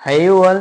Hi you all,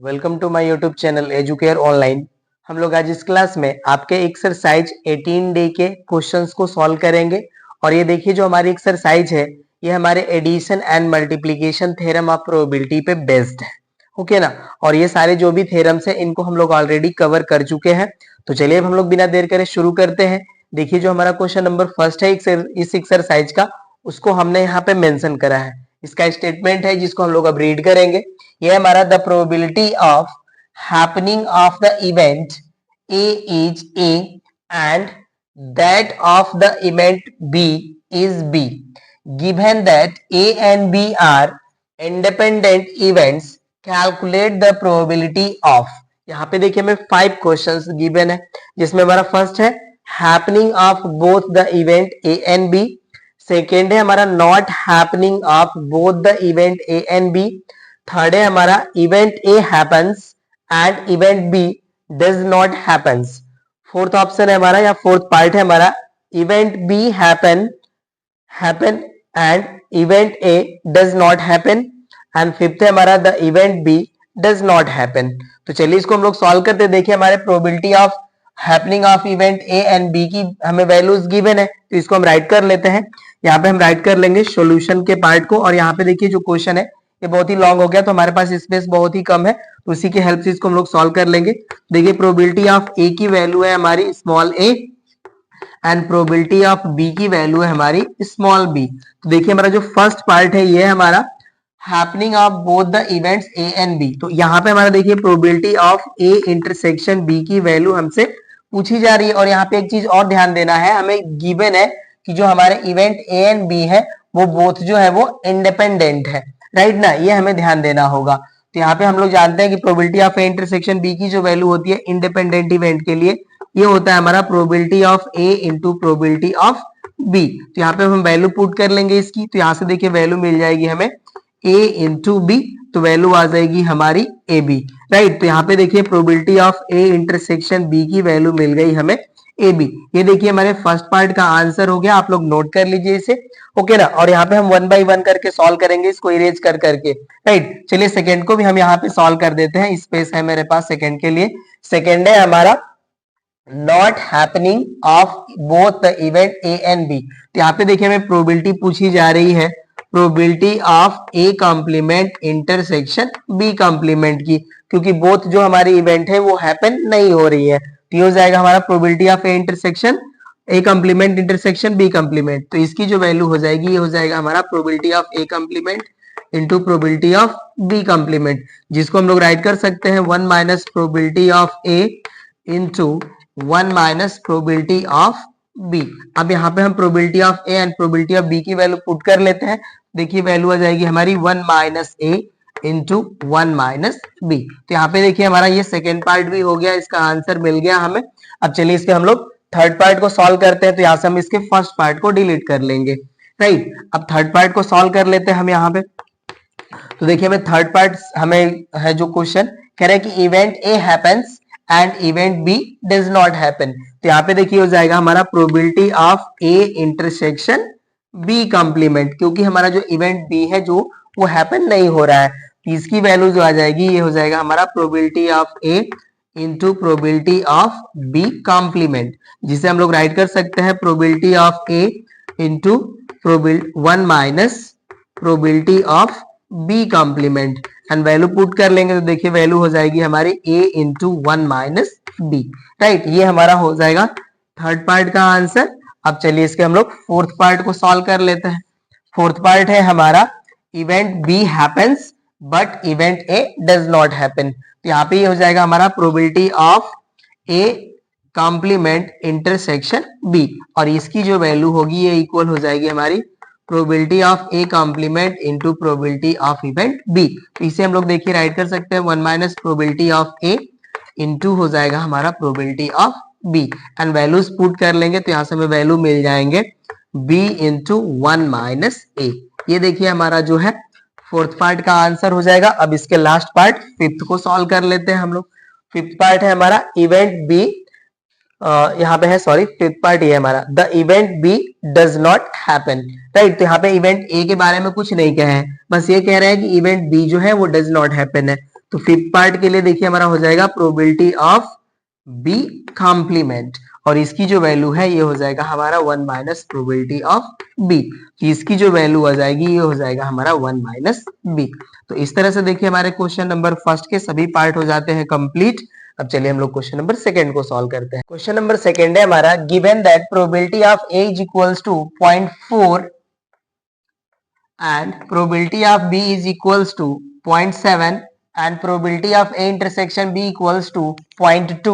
welcome to my YouTube channel Educare online. हम लोग आज इस क्लास में आपके एक्सरसाइज 18 डे के क्वेश्चंस को सॉल्व करेंगे। और ये देखिए जो हमारी एक्सरसाइज है ये हमारे addition and multiplication theorem of probability पे बेस्ड है। ओके ना। और ये सारे जो भी थ्योरम्स है इनको हम लोग ऑलरेडी कवर कर चुके हैं। तो चलिए अब हम लोग बिना देर करे शुरू करते हैं। देखिए जो हमारा क्वेश्चन नंबर फर्स्ट है इस एक्सरसाइज का, उसको हमने यहाँ पे मेंशन करा है। इसका स्टेटमेंट है जिसको हम लोग अब रीड करेंगे। ये हमारा the probability of happening of the event A is A and that of the event B is B given that A and B are independent events calculate the probability of. यहाँ पे देखिए हमें 5 questions given है, जिसमें हमारा first है happening of both the event A and B. Second है हमारा not happening of both the event A and B. Third है हमारा event A happens and event B does not happens. Fourth option है हमारा या fourth part है हमारा event B happen and event A does not happen. And fifth है हमारा the event B does not happen. तो चलिए इसको हम लोग सॉल्व करते हैं। देखिए हमारे probability of happening of event A and B की हमें वैल्यूज गिवन है, तो इसको हम राइट कर लेते हैं। यहाँ पे हम राइट कर लेंगे सॉल्यूशन के पार्ट को। और यहाँ पे देखिए जो क्वेश्चन है ये बहुत ही लॉन्ग हो गया, तो हमारे पास स्पेस बहुत ही कम है, तो उसी की हेल्प से इसको हम लोग सॉल्व कर लेंगे। देखिए प्रोबेबिलिटी ऑफ ए की वैल्यू है हमारी small A and probability of B की वैल्यू है हमारी स्मॉल बी। तो देखिए हमारा जो फर्स्ट पार्ट है ये है हमारा happening of both the events A and B. तो यहाँ पे हमारा देखिए probability of A intersection B की वैल्यू हमसे पूछी जा रही है। और यहाँ पे एक चीज और ध्यान देना है, हमें गिवन है कि जो हमारे इवेंट ए एंड बी है वो बोथ जो है वो इंडिपेंडेंट है, राइट ना। ये हमें ध्यान देना होगा। तो यहाँ पे हम लोग जानते हैं कि probability of A intersection B की जो वैल्यू होती है इंडिपेंडेंट इवेंट के लिए, ये होता है हमारा probability of A into probability of B. तो यहाँ पे हम वैल्यू पुट कर लेंगे इसकी। तो यहाँ से देखिए वैल्यू मिल जाएगी हमें a इंटू बी, तो वैल्यू आ जाएगी हमारी ए बी, राइट। तो यहाँ पे देखिए probability of A intersection B की वैल्यू मिल गई हमें ए बी। ये देखिए हमारे फर्स्ट पार्ट का आंसर हो गया, आप लोग नोट कर लीजिए इसे, ओके ना। और यहाँ पे हम 1 बाई 1 करके सॉल्व करेंगे इसको इरेज कर करके, राइट। चलिए सेकंड को भी हम यहाँ पे सॉल्व कर देते हैं, स्पेस है मेरे पास सेकंड के लिए। सेकंड है हमारा not happening of both the event A and B. तो यहाँ पे देखिए हमें प्रोबेबिलिटी पूछी जा रही है, probability of A complement intersection B complement की, क्योंकि बोथ जो हमारी इवेंट है वो हैपन नहीं हो रही है। तो ये हो जाएगा हमारा probability of A intersection A complement intersection B complement. तो इसकी जो वैल्यू हो जाएगी ये हो जाएगा हमारा probability of A complement into probability of B complement, जिसको हम लोग राइट कर सकते हैं 1 minus probability of A into 1 minus probability of B. अब यहाँ पे हम probability of A and probability of B की वैल्यू पुट कर लेते हैं। देखिए वैल्यू आ जाएगी हमारी 1 minus A into 1 minus B. तो यहाँ पे देखिए हमारा ये सेकेंड पार्ट भी हो गया, इसका आंसर मिल गया हमें। अब चलिए इसके हम लोग थर्ड पार्ट को सॉल्व करते हैं। तो यहाँ से हम इसके फर्स्ट पार्ट को डिलीट कर लेंगे, राइट। अब थर्ड पार्ट को सॉल्व कर लेते हैं हम यहाँ पे। तो देखिए हमें थर्ड पार्ट हमें है जो क्वेश्चन कह रहे हैं कि event A happens and event B does not happen. तो यहाँ पे देखिए हो जाएगा हमारा probability of A intersection B complement, क्योंकि हमारा जो इवेंट बी है जो वो हैपन नहीं हो रहा है। तो इसकी वैल्यू जो आ जाएगी ये हो जाएगा हमारा probability of A into probability of B complement, जिसे हम लोग राइट कर सकते हैं probability of A into 1 minus probability of B complement and value put कर लेंगे। तो देखिए वैल्यू हो जाएगी हमारी a into 1 minus B, right. ये हमारा हो जाएगा थर्ड पार्ट का आंसर। अब चलिए इसके हम लोग फोर्थ पार्ट को सॉल्व कर लेते हैं। फोर्थ पार्ट है हमारा event B happens but event A does not happen. तो यहाँ पे ये हो जाएगा हमारा probability of A complement intersection B, और इसकी जो वैल्यू होगी ये इक्वल हो जाएगी हमारी probability of A complement into probability of event B. तो इसे हम लोग देखिए राइट कर सकते हैं 1 minus probability of A into हो जाएगा हमारा probability of B and values put कर लेंगे। तो यहाँ से हमें वैल्यू मिल जाएंगे बी इंटू 1 माइनस ए। ये देखिए हमारा जो है फोर्थ पार्ट का आंसर हो जाएगा। अब इसके लास्ट पार्ट फिफ्थ को सॉल्व कर लेते हैं हम लोग। फिफ्थ पार्ट है हमारा इवेंट बी यहाँ पे है, सॉरी फिफ्थ पार्ट ये है हमारा, the event B does not happen, right. तो यहाँ पे इवेंट ए के बारे में कुछ नहीं कहे हैं, बस ये कह रहे हैं कि इवेंट बी जो है वो डज नॉट हैपन है। तो फिफ्थ पार्ट के लिए देखिए हमारा हो जाएगा प्रोबेबिलिटी ऑफ बी कॉम्प्लीमेंट, और इसकी जो वैल्यू है ये हो जाएगा हमारा 1 माइनस प्रोबेबिलिटी ऑफ बी। इसकी जो वैल्यू आ जाएगी ये हो जाएगा हमारा 1 माइनस बी। तो इस तरह से देखिए हमारे क्वेश्चन नंबर फर्स्ट के सभी पार्ट हो जाते हैं कंप्लीट। अब चलिए हम लोग क्वेश्चन नंबर सेकंड को सॉल्व करते हैं। क्वेश्चन नंबर सेकंड है हमारा, given that probability of A is equals to 0.4 and probability of B is equals to 0.7 and probability of A intersection B equals to 0.2,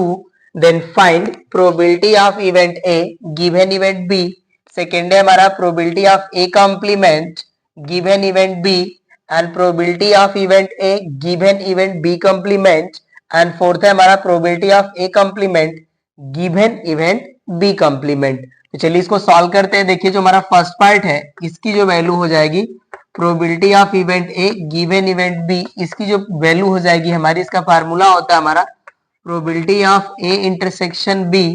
then find probability of event A given event B। Second है हमारा probability of A complement given event B and probability of event A given event B complement, and fourth है हमारा probability of A complement given event B complement। तो चलिए इसको solve करते हैं। देखिए जो हमारा फर्स्ट पार्ट है इसकी जो वैल्यू हो जाएगी probability of event A given event B, इसकी जो वैल्यू हो जाएगी हमारी, इसका फार्मूला होता है हमारा probability of A intersection B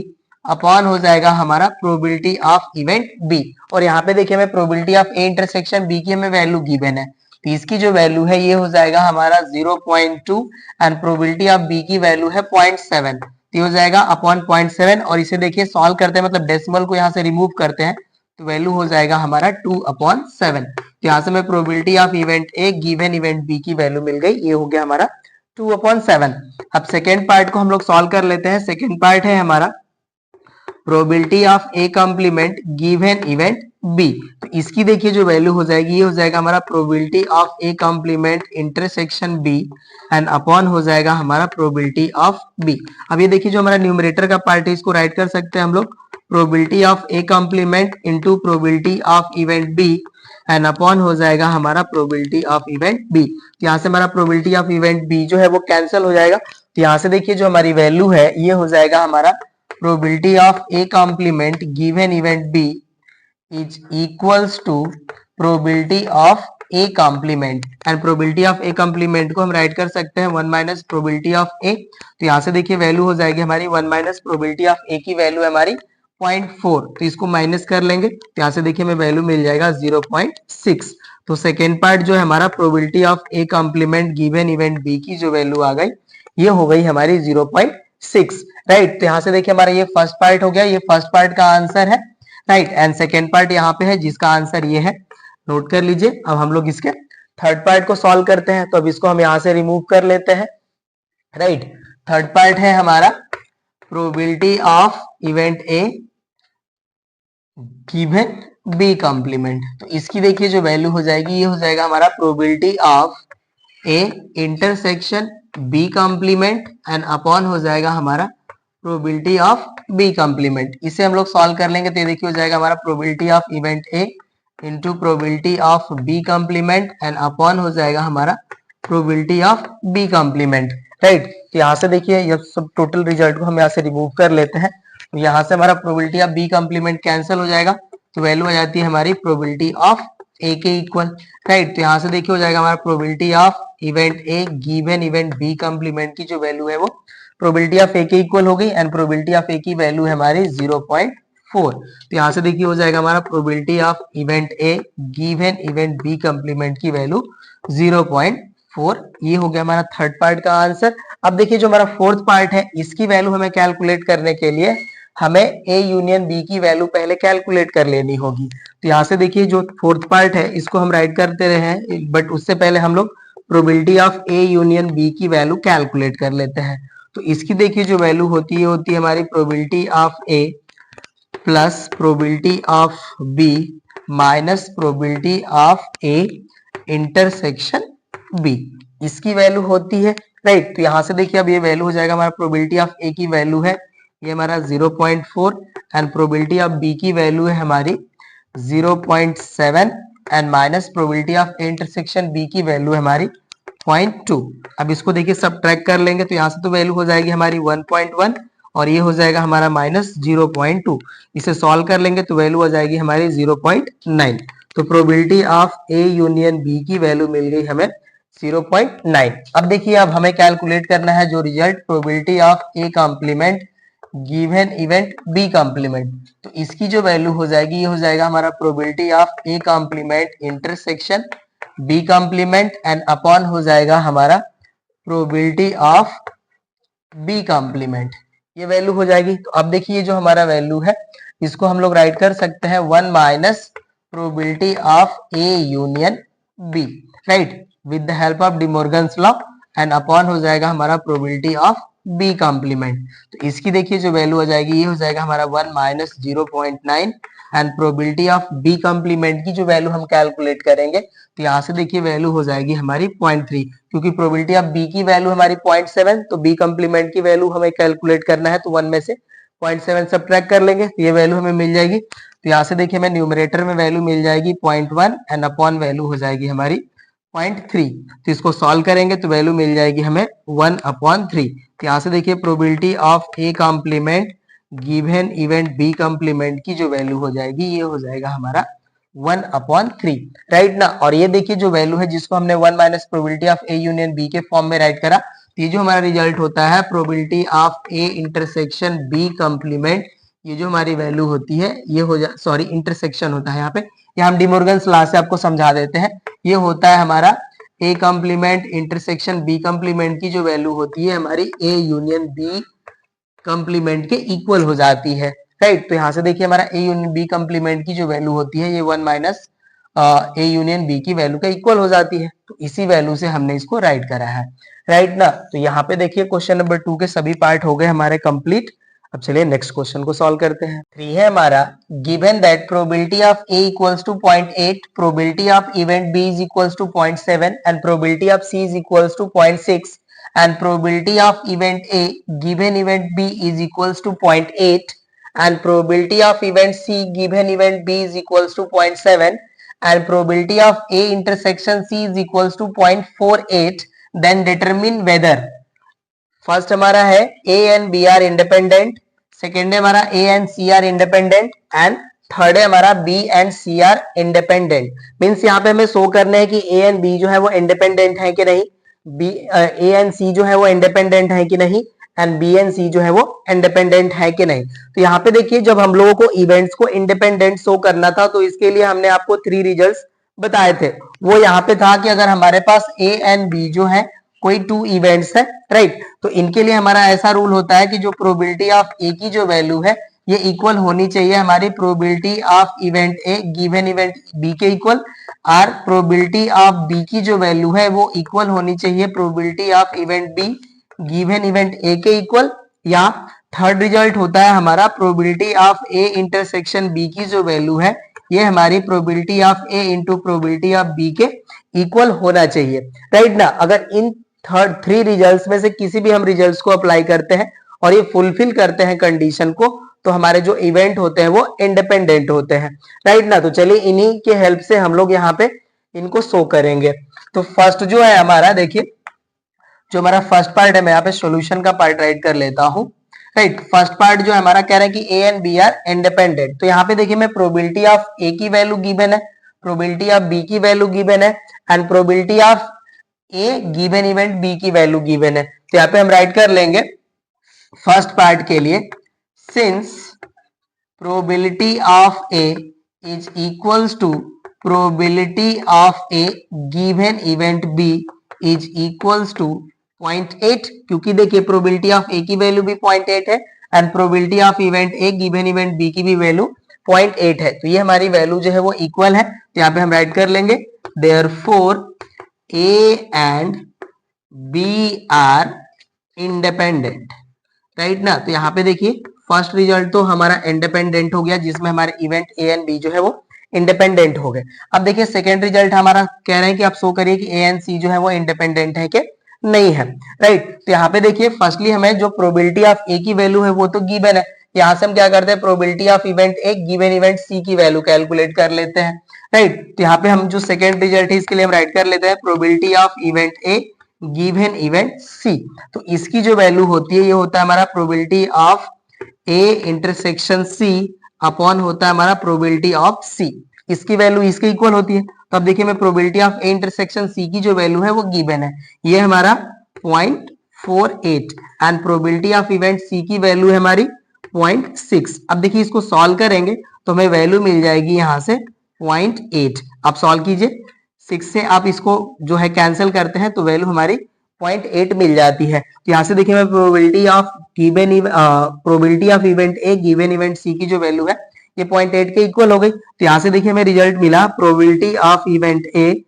upon हो जाएगा हमारा प्रोबेबिलिटी ऑफ इवेंट बी। और यहाँ पे देखिए हमें probability of A intersection B की हमें वैल्यू गिवन है, तो इसकी जो वैल्यू है ये हो जाएगा हमारा 0.2 एंड प्रोबेबिलिटी ऑफ बी की वैल्यू है 0.7, तो हो जाएगा अपॉन 0.7। और इसे देखिए सॉल्व करते हैं, मतलब डेसिमल को यहाँ से रिमूव करते हैं तो वैल्यू हो जाएगा हमारा 2/7। तो यहाँ से हमें probability of event A given event B की वैल्यू मिल गई, ये हो गया हमारा 2/7। अब सेकेंड पार्ट को हम लोग सॉल्व कर लेते हैं। सेकेंड पार्ट है हमारा probability of A complement given event B, तो इसकी देखिए जो वैल्यू हो जाएगी ये हो जाएगा हमारा probability of A complement intersection B and upon हो जाएगा हमारा प्रोबेबिलिटी ऑफ बी। अब ये देखिए जो हमारा न्यूमरेटर का पार्ट है इसको राइट कर सकते हैं हम लोग, probability of A complement into probability of event B and upon हो जाएगा हमारा प्रोबेबिलिटी ऑफ इवेंट बी। तो यहाँ से हमारा प्रोबेबिलिटी ऑफ इवेंट बी जो है वो कैंसिल हो जाएगा, तो यहाँ से देखिए जो हमारी वैल्यू है ये हो जाएगा हमारा probability of A complement given event B is equals to probability of A complement, and probability of A complement को हम राइट कर सकते हैं 1 माइनस प्रोबेबिलिटी ऑफ A। तो यहाँ से देखिए वैल्यू हो जाएगी हमारी 1 माइनस प्रोबेबिलिटी ऑफ A की वैल्यू है हमारी 0.4, तो इसको माइनस कर लेंगे तो यहाँ से देखिए हमें वैल्यू मिल जाएगा 0.6। तो सेकेंड पार्ट जो है हमारा probability of A complement given event B की जो वैल्यू आ गई ये हो गई हमारी 0.6, राइट। तो यहाँ से देखिए हमारा ये फर्स्ट पार्ट हो गया, ये फर्स्ट पार्ट का आंसर है, राइट। एंड सेकेंड पार्ट यहाँ पे है जिसका आंसर ये है, नोट कर लीजिए। अब हम लोग इसके थर्ड पार्ट को सॉल्व करते हैं, तो अब इसको हम यहाँ से रिमूव कर लेते हैं, राइट। थर्ड पार्ट है हमारा probability of event A given B complement, तो इसकी देखिए जो वैल्यू हो जाएगी ये हो जाएगा हमारा probability of A intersection B complement and upon हो जाएगा हमारा प्रोबेबिलिटी ऑफ बी कॉम्प्लीमेंट। इसे हम लोग सॉल्व कर लेंगे तो ये देखिए हो जाएगा हमारा probability of event A into probability of B complement and upon हो जाएगा हमारा probability of B complement, right. तो यहाँ से देखिए ये सब टोटल रिजल्ट को हम यहाँ से रिमूव कर लेते हैं, तो यहाँ से हमारा probability of B complement cancel हो जाएगा, तो वैल्यू आ जाती है हमारी प्रोबेबिलिटी ऑफ ए के इक्वल, राइट। तो यहाँ से देखिए हो जाएगा हमारा probability of event A given event B complement की जो वैल्यू है वो प्रोबेबिलिटी ऑफ ए के इक्वल हो गई, एंड प्रोबेबिलिटी ऑफ ए की वैल्यू है हमारी 0.4। तो यहाँ से देखिए हो जाएगा हमारा probability of event A given event B complement की वैल्यू 0.4, ये हो गया हमारा थर्ड पार्ट का आंसर। अब देखिए जो हमारा फोर्थ पार्ट है इसकी वैल्यू हमें कैलकुलेट करने के लिए हमें ए यूनियन बी की वैल्यू पहले कैलकुलेट कर लेनी होगी। तो यहाँ से देखिए जो फोर्थ पार्ट है इसको हम राइट करते रहे हैं, बट उससे पहले हम लोग probability of A union B की वैल्यू कैलकुलेट कर लेते हैं। तो इसकी देखिए जो वैल्यू होती है हमारी probability of A plus probability of B minus probability of A intersection B, इसकी वैल्यू होती है, राइट। तो यहाँ से देखिए अब ये वैल्यू हो जाएगा हमारा प्रोबेबिलिटी ऑफ ए की वैल्यू है ये हमारा 0.4 एंड प्रोबेबिलिटी ऑफ बी की वैल्यू है हमारी 0.7 and minus probability of A intersection B की वैल्यू है हमारी 0.2। अब इसको देखिए सब ट्रैक कर लेंगे तो यहाँ से तो वैल्यू हो जाएगी हमारी 1.1 और ये हो जाएगा हमारा माइनस 0.2, इसे सॉल्व कर लेंगे तो वैल्यू हो जाएगी हमारी 0.9। तो probability of A union B की वैल्यू मिल गई हमें 0.9। अब देखिए अब हमें कैलकुलेट करना है जो result probability of A complement given event B complement. तो इसकी जो वैल्यू हो जाएगी ये हो जाएगा हमारा probability of A complement intersection B complement and upon हो जाएगा हमारा प्रोबेबिलिटी ऑफ बी कॉम्प्लीमेंट। ये वैल्यू हो जाएगी। तो अब देखिए जो हमारा वैल्यू है इसको हम लोग राइट कर सकते हैं 1 minus probability of A union B, right, with the help of De Morgan's law and upon हो जाएगा हमारा प्रोबेबिलिटी ऑफ बी कॉम्प्लीमेंट। तो इसकी देखिए जो वैल्यू हो जाएगी ये हो जाएगा हमारा 1 minus 0.9 and probability of B complement की जो वैल्यू हम कैलकुलेट करेंगे तो यहाँ से देखिए वैल्यू हो जाएगी हमारी 0.3, क्योंकि प्रोबेबिलिटी ऑफ बी की वैल्यू हमारी 0.7, तो बी कॉम्प्लीमेंट की वैल्यू हमें कैलकुलेट करना है तो 1 में से 0.7 सब्ट्रैक्ट कर लेंगे तो ये वैल्यू हमें मिल जाएगी। तो यहाँ से देखिए हमें न्यूमरेटर में वैल्यू मिल जाएगी 0.1 एंड अपॉन वैल्यू हो जाएगी हमारी 0.3। तो इसको सॉल्व करेंगे तो वैल्यू मिल जाएगी हमें 1/3। तो यहाँ से देखिए probability of A complement given event B complement की जो वैल्यू हो जाएगी ये हो जाएगा हमारा 1/3, राइट ना। और ये देखिए जो वैल्यू है जिसको हमने 1 minus probability of A union B के फॉर्म में राइट करा, तो ये जो हमारा रिजल्ट होता है probability of A intersection B complement, ये जो हमारी वैल्यू होती है ये हो जा सॉरी इंटरसेक्शन होता है यहाँ पे, ये हम डिमॉर्गन्स लॉ से आपको समझा देते हैं। ये होता है हमारा A complement intersection B complement की जो वैल्यू होती है हमारी ए यूनियन बी कॉम्प्लीमेंट के इक्वल हो जाती है, राइट। तो यहाँ से देखिए हमारा ए यूनियन बी कॉम्प्लीमेंट की जो वैल्यू होती है ये 1 माइनस ए यूनियन बी की वैल्यू का इक्वल हो जाती है। तो इसी वैल्यू से हमने इसको राइट करा है, राइट ना। तो यहाँ पे देखिए क्वेश्चन नंबर 2 के सभी पार्ट हो गए हमारे कंप्लीट। अब चलिए नेक्स्ट क्वेश्चन को सॉल्व करते हैं। 3 है हमारा, given that probability of A equals to 0.8, probability of event B is equals to 0.7 and probability of C is equals to 0.6 and probability of event A given event B is equals to 0.8 and probability of event C given event B is equals to 0.7 and probability of A intersection C is equals to 0.48, then determine whether first हमारा है A and B are independent, second है हमारा A and C are independent and third है हमारा B and C are independent। Means यहाँ पे हमें show करना है कि A and B जो है वो इंडिपेंडेंट है कि नहीं, ए एंड सी जो है वो इंडिपेंडेंट है कि नहीं एंड बी एंड सी जो है वो इंडिपेंडेंट है कि नहीं। तो यहाँ पे देखिए जब हम लोगों को इवेंट्स को इंडिपेंडेंट शो करना था तो इसके लिए हमने आपको 3 रिजल्ट्स बताए थे। वो यहाँ पे था कि अगर हमारे पास ए एंड बी जो है कोई 2 इवेंट्स है, राइट, तो इनके लिए हमारा ऐसा रूल होता है कि जो प्रोबेबिलिटी ऑफ ए की जो वैल्यू है ये इक्वल होनी चाहिए हमारी probability of event A given event B के इक्वल, और प्रोबेबिलिटी ऑफ बी की जो वैल्यू है वो इक्वल होनी चाहिए probability of event B given event A के इक्वल। या थर्ड रिजल्ट होता है हमारा probability of A intersection B की जो वैल्यू है ये हमारी probability of A into probability of B के इक्वल होना चाहिए, राइट ना। अगर इन थर्ड 3 रिजल्ट्स में से किसी भी हम रिजल्ट्स को अप्लाई करते हैं और ये फुलफिल करते हैं कंडीशन को तो हमारे जो इवेंट होते हैं वो इंडिपेंडेंट होते हैं, राइट ना। तो चलिए इन्हीं के हेल्प से हम लोग यहाँ पे इनको शो करेंगे। तो फर्स्ट जो है हमारा देखिए जो हमारा फर्स्ट पार्ट है मैं यहाँ पे सॉल्यूशन का पार्ट राइट कर लेता हूँ, राइट। फर्स्ट पार्ट जो हमारा कह रहा है कि A and B are independent, तो यहाँ पे देखिए मैं प्रोबेबिलिटी ऑफ ए की वैल्यू गिवन है, प्रोबेबिलिटी ऑफ बी की वैल्यू गिवन है and probability of A given event B की वैल्यू गिवन है। तो यहाँ पे हम राइट कर लेंगे फर्स्ट पार्ट के लिए, since probability of A is equals to probability of A given event B is equals to 0.8, क्योंकि देखिए probability of A की वैल्यू भी 0.8 है and probability of event A given event B की भी वैल्यू 0.8 है। तो ये हमारी वैल्यू जो है वो इक्वल है। तो यहाँ पे हम राइट कर लेंगे therefore A and B are independent, right ना। तो यहाँ पे देखिए फर्स्ट रिजल्ट तो हमारा इंडिपेंडेंट हो गया जिसमें हमारे इवेंट ए एंड बी जो है वो इंडिपेंडेंट हो गए। अब देखिए सेकेंड रिजल्ट हमारा कह रहे हैं कि आप शो करिए कि ए एंड सी जो है वो इंडिपेंडेंट है कि नहीं है, राइट। तो यहाँ पे देखिए फर्स्टली हमें जो प्रोबेबिलिटी ऑफ ए की वैल्यू है वो तो गिवन है, यहाँ से हम क्या करते हैं probability of event A given event C की वैल्यू कैलकुलेट कर लेते हैं, राइट। तो यहाँ पे हम जो सेकेंड रिजल्ट है इसके लिए हम राइट कर लेते हैं probability of event A given event C. तो इसकी जो वैल्यू होती है ये होता है हमारा probability of A intersection C upon होता है हमारा प्रोबेबिलिटी ऑफ सी, इसकी वैल्यू इसके इक्वल होती है। तो अब देखिए मैं probability of A intersection C की जो वैल्यू है वो गिवन है, ये हमारा 0.48 and probability of event C की वैल्यू है हमारी 0.6। अब देखिए इसको सॉल्व करेंगे तो हमें वैल्यू मिल जाएगी यहां से 0.8। आप सॉल्व कीजिए, 6 से आप इसको जो है कैंसिल करते हैं तो वैल्यू हमारी 0.8 मिल जाती है। तो यहाँ से देखिए मैं probability of event A given event C की जो वैल्यू है ये 0.8 के इक्वल हो गई। तो यहाँ से देखिए हमें रिजल्ट मिला probability of event A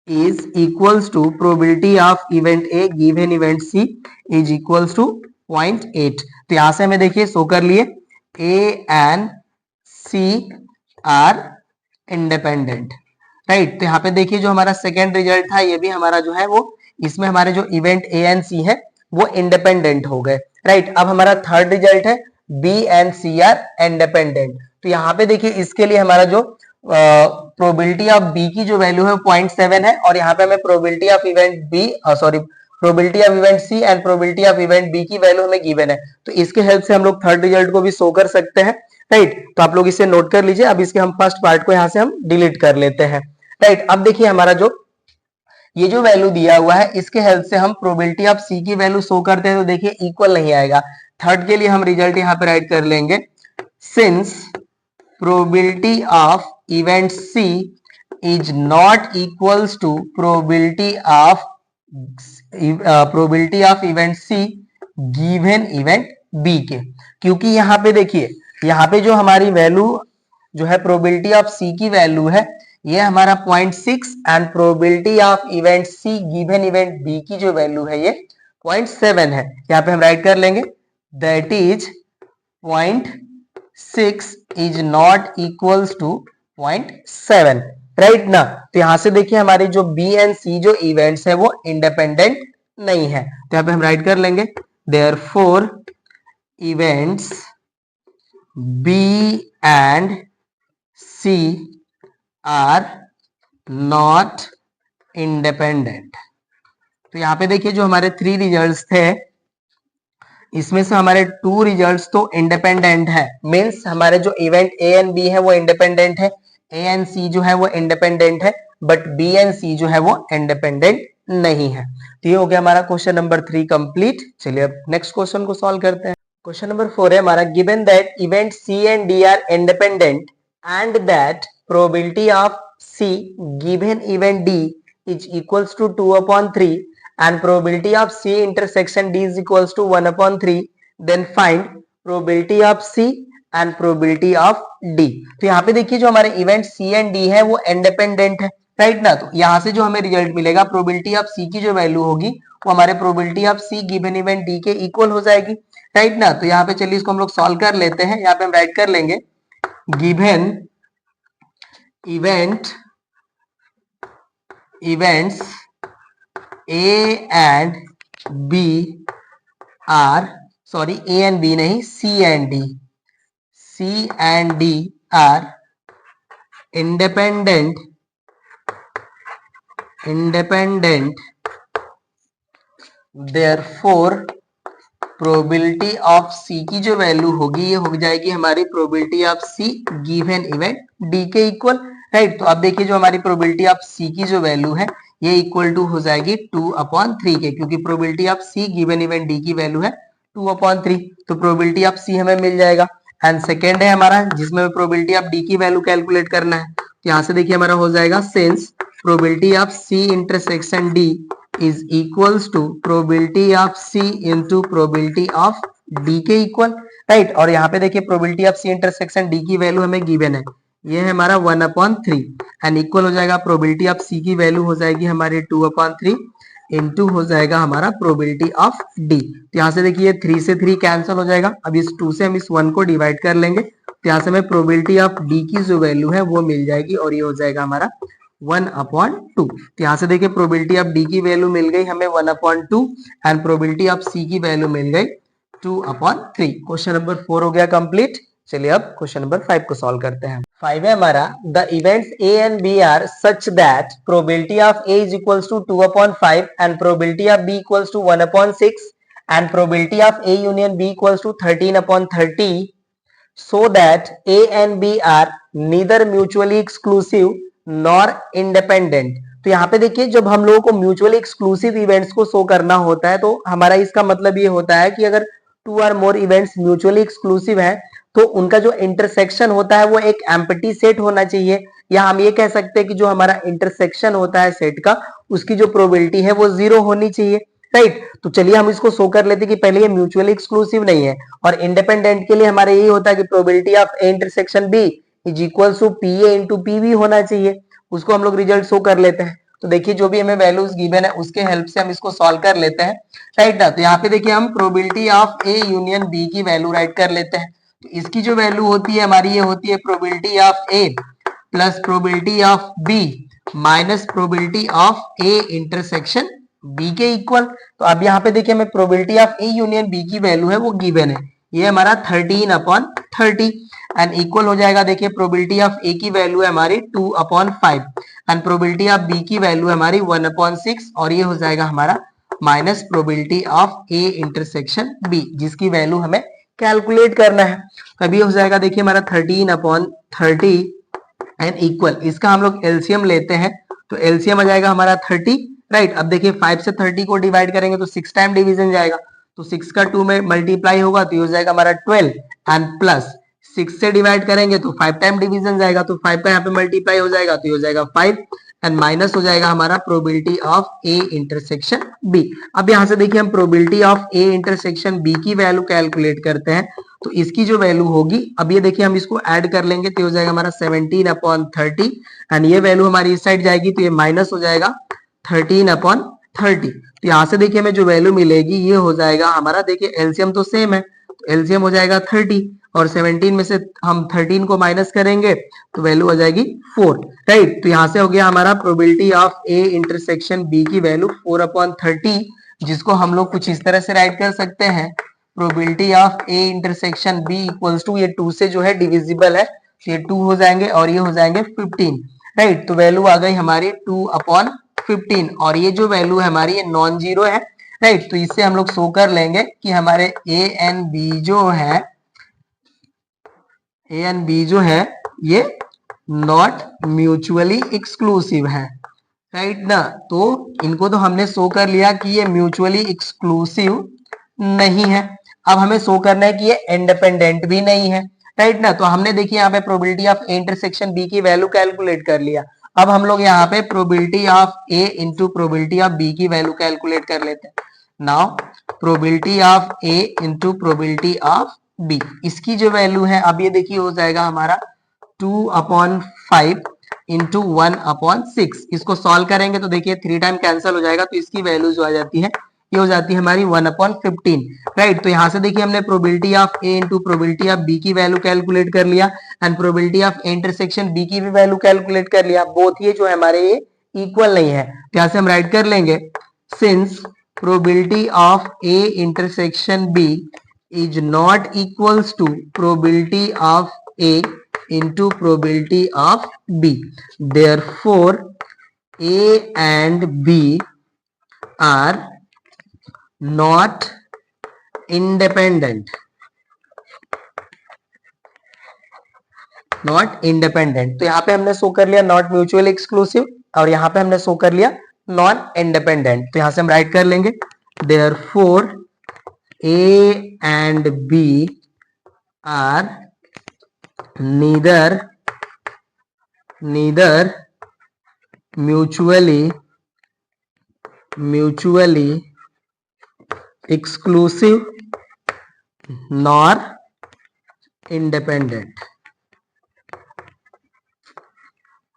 is equals to probability of event A given event C is equals to 0.8। तो यहां से हमें देखिए शो कर लिए A and C are independent, right. तो यहाँ पे देखिए जो हमारा सेकेंड रिजल्ट था ये भी हमारा जो है वो इसमें हमारे जो इवेंट ए एंड सी है वो इंडिपेंडेंट हो गए, राइट। अब हमारा थर्ड रिजल्ट है B and C are independent. तो यहाँ पे देखिए इसके लिए हमारा जो प्रोबेबिलिटी ऑफ बी की जो वैल्यू है 0.7 है और यहाँ पे हमें probability of event B probability of event C and probability of event B की वैल्यू हमें गिवन है। तो इसके हेल्प से हम लोग थर्ड रिजल्ट को भी शो कर सकते हैं, राइट। तो आप लोग इसे नोट कर लीजिए। अब इसके हम फर्स्ट पार्ट को यहाँ से हम डिलीट कर लेते हैं, राइट। अब देखिए हमारा जो ये जो वैल्यू दिया हुआ है इसके हेल्प से हम प्रोबेबिलिटी ऑफ सी की वैल्यू शो करते हैं तो देखिए इक्वल नहीं आएगा। थर्ड के लिए हम रिजल्ट यहाँ पे राइट कर लेंगे, since probability of event C is not equals to probability of event C given event B के, क्योंकि यहाँ पे देखिए यहाँ पे जो हमारी वैल्यू जो है प्रोबेबिलिटी ऑफ C की वैल्यू है ये हमारा 0.6 and probability of event C given event B की जो वैल्यू है ये 0.7 है। यहाँ पे हम राइट कर लेंगे that is 0.6 is not equals to 0.7, right ना। तो यहां से देखिए हमारे जो बी एंड सी जो इवेंट्स है वो इंडिपेंडेंट नहीं है। तो यहाँ पे हम राइट कर लेंगे therefore events B and C are not independent. तो यहाँ पे देखिए जो हमारे 3 रिजल्ट्स थे इसमें से हमारे 2 रिजल्ट्स तो इंडिपेंडेंट है, मींस हमारे जो इवेंट ए एंड बी है वो इंडिपेंडेंट है, ए एंड सी जो है वो इंडिपेंडेंट है, बट बी एंड सी जो है वो इंडिपेंडेंट नहीं है। तो ये हो गया हमारा क्वेश्चन नंबर 3 कंप्लीट। चलिए अब नेक्स्ट क्वेश्चन को सॉल्व करते हैं। क्वेश्चन नंबर 4 है हमारा, given that event C and D are independent and that probability of C given event D is equals to 2/3 and probability of C intersection D is equals to 1/3, then find probability of C and probability of D। तो यहाँ पे देखिए जो हमारे event C and D है वो independent है, right ना। तो यहाँ से जो हमें रिजल्ट मिलेगा प्रोबेबिलिटी ऑफ C की जो वैल्यू होगी वो हमारे probability of C given event D के इक्वल हो जाएगी, राइट ना। तो यहाँ पे चलिए इसको हम लोग सॉल्व कर लेते हैं। यहाँ पे हम राइट कर लेंगे given events A and B are A and B नहीं C and D are independent therefore probability of C की जो वैल्यू होगी ये हो जाएगी हमारी probability of C given event D के इक्वल, राइट। तो अब देखिए जो हमारी प्रोबेबिलिटी ऑफ C की जो वैल्यू है ये इक्वल टू हो जाएगी 2/3 के, क्योंकि probability of C given event D की वैल्यू है 2/3, तो प्रोबेबिलिटी ऑफ C हमें मिल जाएगा। एंड सेकेंड है हमारा जिसमें प्रोबेबिलिटी ऑफ D की वैल्यू कैलकुलेट करना है। तो यहाँ से देखिए हमारा हो जाएगा since probability of C intersection D is equals to probability of C into probability of D के इक्वल, राइट। और यहाँ पे देखिए probability of C intersection D की वैल्यू हमें गिवन है, ये है हमारा 1/3 एंड इक्वल हो जाएगा प्रोबेबिलिटी ऑफ C की वैल्यू हो जाएगी हमारी 2/3 इनटू हो जाएगा हमारा प्रोबेबिलिटी ऑफ D। तो यहाँ से देखिए 3 से 3 कैंसिल हो जाएगा। अब इस 2 से हम इस 1 को डिवाइड कर लेंगे तो यहाँ से हमें प्रोबेबिलिटी ऑफ D की जो वैल्यू है वो मिल जाएगी और ये हो जाएगा हमारा 1/2। तो यहाँ से देखिए प्रोबेबिलिटी ऑफ D की वैल्यू मिल गई हमें 1/2 एंड प्रोबेबिलिटी ऑफ C की वैल्यू मिल गई 2/3। क्वेश्चन नंबर 4 हो गया कंप्लीट। चलिए अब क्वेश्चन नंबर 5 को सॉल्व करते हैं। 5 है हमारा, the events A and B are such that probability of A is equals to 2/5 and probability of B equals to 1/6 and probability of A union B equals to 13/30 so that A and B are neither mutually exclusive nor independent। तो यहाँ पे देखिए जब हम लोगों को mutually exclusive events को show करना होता है तो हमारा इसका मतलब ये होता है कि अगर two or more events mutually exclusive है, तो उनका जो इंटरसेक्शन होता है वो एक एम्प्टी सेट होना चाहिए, या हम ये कह सकते हैं कि जो हमारा इंटरसेक्शन होता है सेट का, उसकी जो प्रोबेबिलिटी है वो 0 होनी चाहिए, राइट। तो चलिए हम इसको शो कर लेते हैं कि पहले ये म्यूचुअली एक्सक्लूसिव नहीं है, और इंडिपेंडेंट के लिए हमारे यही होता है कि probability of A intersection B is equal to P A into P B होना चाहिए। उसको हम लोग रिजल्ट शो कर लेते हैं। तो देखिए जो भी हमें वैल्यूज गिवन है उसके हेल्प से हम इसको सॉल्व कर लेते हैं, राइट ना। तो यहाँ पे देखिए हम probability of A union B की वैल्यू राइट कर लेते हैं। तो इसकी जो वैल्यू होती है हमारी, ये होती है probability of A plus probability of B minus probability of A intersection B के इक्वल। तो अब यहाँ पे देखिए हमें probability of A union B की वैल्यू है वो गिवन है, ये हमारा 13/30 एंड इक्वल हो जाएगा, देखिए प्रोबेबिलिटी ऑफ ए की वैल्यू है हमारी 2/5 एंड प्रोबेबिलिटी ऑफ बी की वैल्यू है हमारी 1/6, और ये हो जाएगा हमारा minus probability of A intersection B, जिसकी वैल्यू हमें कैलकुलेट करना है। तभी हो जाएगा देखिए हमारा 13/30 एंड इक्वल, इसका हम लोग एलसीएम लेते हैं, तो एलसीएम आ जाएगा हमारा 30, राइट। अब देखिए 5 से 30 को डिवाइड करेंगे तो 6 टाइम डिवीजन जाएगा, तो 6 का 2 में मल्टीप्लाई होगा तो ये हो जाएगा हमारा 12 एंड प्लस 6 से डिवाइड करेंगे तो 5 टाइम डिवीजन जाएगा, तो 5 का यहाँ पे मल्टीप्लाई हो जाएगा तो ये हो जाएगा 5 एंड माइनस हो जाएगा हमारा probability of A intersection B. अब यहाँ से देखिए हम probability of A intersection B की वैल्यू कैलकुलेट करते हैं, तो इसकी जो वैल्यू होगी, अब ये देखिए हम इसको ऐड कर लेंगे तो हो जाएगा हमारा 17/30 एंड ये वैल्यू हमारी इस साइड जाएगी तो ये माइनस हो जाएगा 13/30। तो यहाँ से देखिए हमें जो वैल्यू मिलेगी ये हो जाएगा हमारा, देखिए एलसीएम तो सेम है, तो एलसीएम हो जाएगा 30 और 17 में से हम 13 को माइनस करेंगे तो वैल्यू आ जाएगी 4, राइट। तो यहाँ से हो गया हमारा probability of A intersection B की वैल्यू 4/30, जिसको हम लोग कुछ इस तरह से राइट कर सकते हैं, probability of A intersection B equals to, ये 2 से जो है डिविजिबल है, तो ये 2 हो जाएंगे और ये हो जाएंगे 15, राइट। तो वैल्यू आ गई हमारी 2/15, और ये जो वैल्यू है हमारी ये नॉन जीरो है, राइट। तो इससे हम लोग शो कर लेंगे कि हमारे ए एंड बी जो है ये नॉट म्यूचुअली एक्सक्लूसिव है, राइट ना। तो इनको तो हमने शो कर लिया कि ये म्यूचुअली एक्सक्लूसिव नहीं है। अब हमें शो करना है कि ये इंडिपेंडेंट भी नहीं है, राइट ना। तो हमने देखिए यहाँ पे probability of A intersection B की वैल्यू कैलकुलेट कर लिया। अब हम लोग यहाँ पे probability of A into probability of B की वैल्यू कैलकुलेट कर लेते हैं। Now probability of A into probability of B, इसकी जो वैल्यू है अब ये देखिए हो जाएगा हमारा 2/5 इंटू 1/6। इसको सॉल्व करेंगे तो देखिए 3 टाइम कैंसिल हो जाएगा, तो इसकी वैल्यू जो आ जाती है ये हो जाती है हमारी 1/15, राइट। तो यहाँ से देखिए हमने probability of A into probability of B की वैल्यू कैलकुलेट कर लिया and probability of A intersection B की भी वैल्यू कैलकुलेट कर लिया। बोथ ये जो है हमारे ये इक्वल नहीं है, तो यहाँ से हम राइट कर लेंगे, since probability of A intersection B is not equals to probability of A into probability of B, therefore A and B are not independent, तो यहाँ पे हमने शो कर लिया नॉट म्यूचुअली एक्सक्लूसिव, और यहाँ पे हमने शो कर लिया नॉन इंडिपेंडेंट। तो यहाँ से हम राइट कर लेंगे, therefore A and B are neither mutually exclusive nor independent.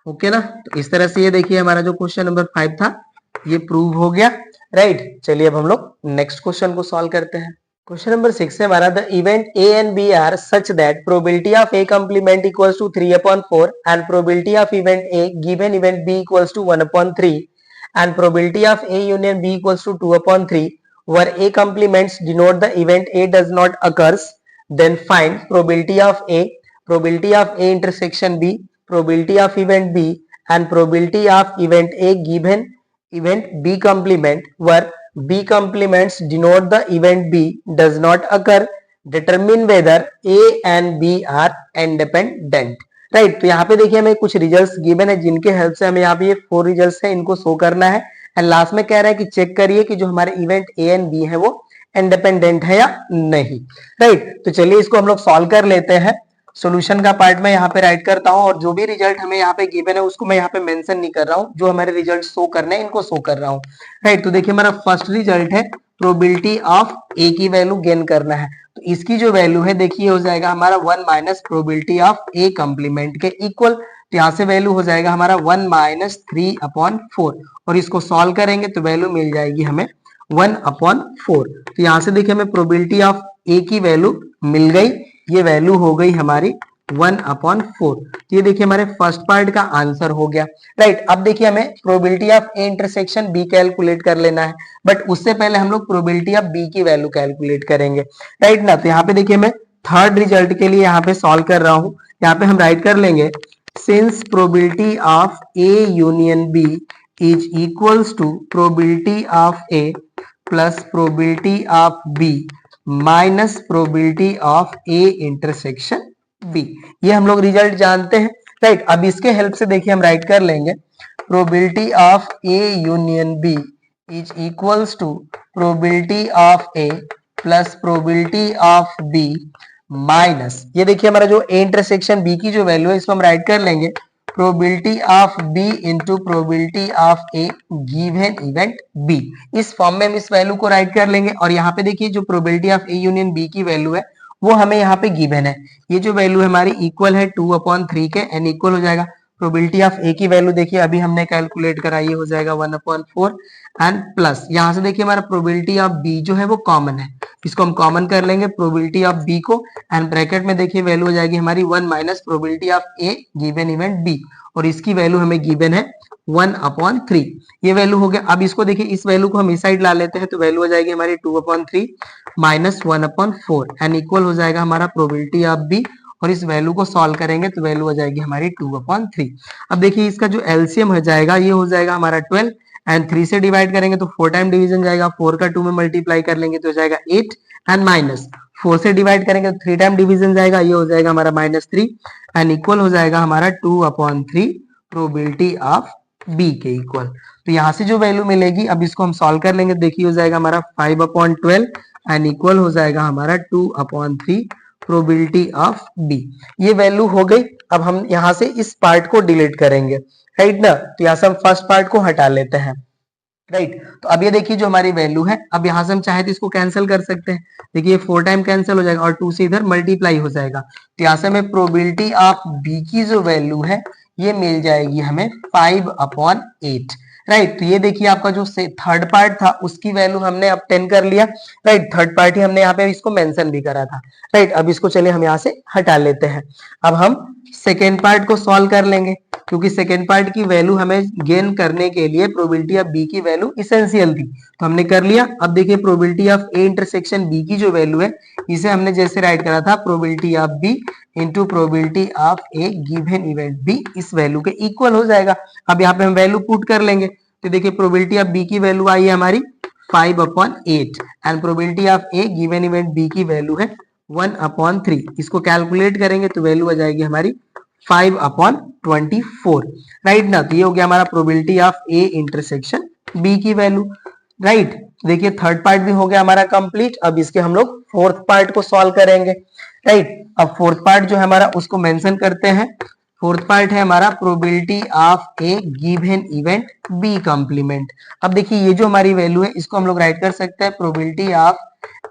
Okay ना। तो इस तरह से ये देखिए हमारा जो क्वेश्चन नंबर 5 था ये प्रूव हो गया, राइट। चलिए अब हम लोग नेक्स्ट क्वेश्चन को सॉल्व करते हैं। क्वेश्चन नंबर 6 है हमारा, the event A and B are such that probability of A complement equals to 3/4 and probability of event A given event B equals to 1/3 and probability of A union B equals to 2/3, where A complements denote the event A does not occurs, then find probability of A, probability of A intersection B, probability of event B and probability of event A given event B complement, where B complements denote the event B does not occur, determine whether A and B are independent, right. तो यहाँ पे देखिए हमें कुछ results given है जिनके help से हमें यहाँ पे ये 4 रिजल्ट्स है, इनको शो करना है एंड लास्ट में कह रहा है कि चेक करिए कि जो हमारे इवेंट ए एंड बी है वो इंडिपेंडेंट है या नहीं। राइट, तो चलिए इसको हम लोग सॉल्व कर लेते हैं। सॉल्यूशन का पार्ट मैं यहाँ पे राइट करता हूँ और जो भी रिजल्ट हमें यहाँ पे गिवन है उसको मैं यहाँ पे मेंशन नहीं कर रहा हूँ, जो हमारे रिजल्ट शो करने हैं इनको शो कर रहा हूँ। राइट, तो देखिए हमारा फर्स्ट रिजल्ट है प्रोबेबिलिटी ऑफ ए की वैल्यू गेन करना है, तो इसकी जो वैल्यू है देखिए हो जाएगा हमारा 1 minus probability of A complement के इक्वल, तो यहाँ से वैल्यू हो जाएगा हमारा 1 माइनस 3/4 और इसको सॉल्व करेंगे तो वैल्यू मिल जाएगी हमें 1/4। तो यहाँ से देखिए हमें प्रोबेबिलिटी ऑफ ए की वैल्यू मिल गई, ये वैल्यू हो गई हमारी 1/4। तो ये देखिए हमारे फर्स्ट पार्ट का आंसर हो गया। राइट, अब देखिए हमें probability of A intersection B calculate कर लेना है, बट उससे पहले हम लोग प्रोबेबिलिटी ऑफ बी की वैल्यू कैलकुलेट करेंगे। राइट ना, तो यहाँ पे देखिए मैं थर्ड रिजल्ट के लिए यहाँ पे सॉल्व कर रहा हूँ। यहाँ पे हम राइट कर लेंगे since probability of A union B is equals to probability of A plus probability of B minus probability of A intersection B, ये हम लोग रिजल्ट जानते हैं। राइट, अब इसके हेल्प से देखिए हम राइट कर लेंगे probability of A union B is equals to probability of A plus probability of B minus, ये देखिए हमारा जो ए इंटरसेक्शन बी की जो वैल्यू है इसको हम राइट कर लेंगे probability of B into probability of A given event B. इस फॉर्म में हम इस वैल्यू को राइट कर लेंगे और यहाँ पे देखिए जो probability of A union B की वैल्यू है वो हमें यहाँ पे गिवन है, ये जो वैल्यू है हमारी इक्वल है 2/3 के, एन इक्वल हो जाएगा प्रोबेबिलिटी ऑफ ए की वैल्यू देखिए अभी हमने कैलकुलेट करा, ये हो जाएगा 1/4 एंड प्लस यहाँ से देखिए हमारा प्रोबेबिलिटी ऑफ बी जो है वो कॉमन है, इसको हम कॉमन कर लेंगे प्रोबेबिलिटी ऑफ बी को, एंड ब्रैकेट में देखिए वैल्यू हो जाएगी हमारी 1 minus probability of A given event B, और इसकी वैल्यू हमें गिवन है 1/3, ये वैल्यू हो गया। अब इसको देखिए इस वैल्यू को हम इस साइड ला लेते हैं तो वैल्यू हो जाएगी हमारी 2/3 माइनस 1/4 एंड इक्वल हो जाएगा हमारा प्रोबेबिलिटी ऑफ बी, और इस वैल्यू को सॉल्व करेंगे तो वैल्यू हो जाएगी हमारी 2/3। अब देखिए इसका जो एलसीएम हो जाएगा ये हो जाएगा हमारा 12 एंड 3 से डिवाइड करेंगे तो 4 टाइम डिवीजन जाएगा, 4 का 2 में मल्टीप्लाई कर लेंगे तो हो जाएगा 8 एंड माइनस 4 से डिवाइड करेंगे तो 3 टाइम डिवीजन जाएगा, ये हो जाएगा हमारा -3 एंड इक्वल हो जाएगा हमारा 2/3 प्रोबेबिलिटी ऑफ बी के इक्वल। तो यहाँ से जो वैल्यू मिलेगी अब इसको हम सॉल्व कर लेंगे, देखिए हो जाएगा हमारा 5/12 एंड इक्वल हो जाएगा हमारा 2/3 प्रोबेबिलिटी ऑफ बी, ये वैल्यू हो गई। अब हम यहाँ से इस पार्ट को डिलीट करेंगे, राइट ना, तो यहाँ से हम फर्स्ट पार्ट को हटा लेते हैं। राइट, तो अब ये देखिए जो हमारी वैल्यू है, अब यहाँ से हम चाहे तो इसको कैंसिल कर सकते हैं, देखिए 4 टाइम कैंसिल हो जाएगा और 2 से इधर मल्टीप्लाई हो जाएगा, तो यहाँ से हमें प्रोबेबिलिटी ऑफ बी की जो वैल्यू है ये मिल जाएगी हमें 5/8। राइट, तो ये देखिए आपका जो थर्ड पार्ट था उसकी वैल्यू हमने ऑब्टेन कर लिया। राइट, थर्ड पार्ट ही हमने यहाँ पे इसको मेंशन भी करा था। राइट, अब इसको चलिए हम यहाँ से हटा लेते हैं। अब हम सेकेंड पार्ट को सॉल्व कर लेंगे, क्योंकि सेकेंड पार्ट की वैल्यू हमें गेन करने के लिए प्रोबेबिलिटी ऑफ बी की वैल्यू इसेंशियल थी, तो हमने कर लिया। अब देखिए probability of A intersection B की जो वैल्यू है इसे हमने जैसे राइट करा था probability of B into probability of A given event B, इस वैल्यू के इक्वल हो जाएगा। अब यहाँ पे हम वैल्यू पुट कर लेंगे, तो देखिए प्रोबेबिलिटी ऑफ बी की वैल्यू आई है हमारी 5/8 and probability of A given event B की वैल्यू है 1/3, इसको कैलकुलेट करेंगे तो वैल्यू आ जाएगी हमारी 5/24। राइट ना, तो ये हो गया हमारा probability of A intersection B की वैल्यू। राइट, देखिए थर्ड पार्ट भी हो गया हमारा कंप्लीट। अब इसके हम लोग फोर्थ पार्ट को सॉल्व करेंगे। राइट, अब फोर्थ पार्ट जो है हमारा उसको मेंशन करते हैं। फोर्थ पार्ट है हमारा probability of A given event B complement. अब देखिए ये जो हमारी वैल्यू है इसको हम लोग राइट कर सकते हैं probability of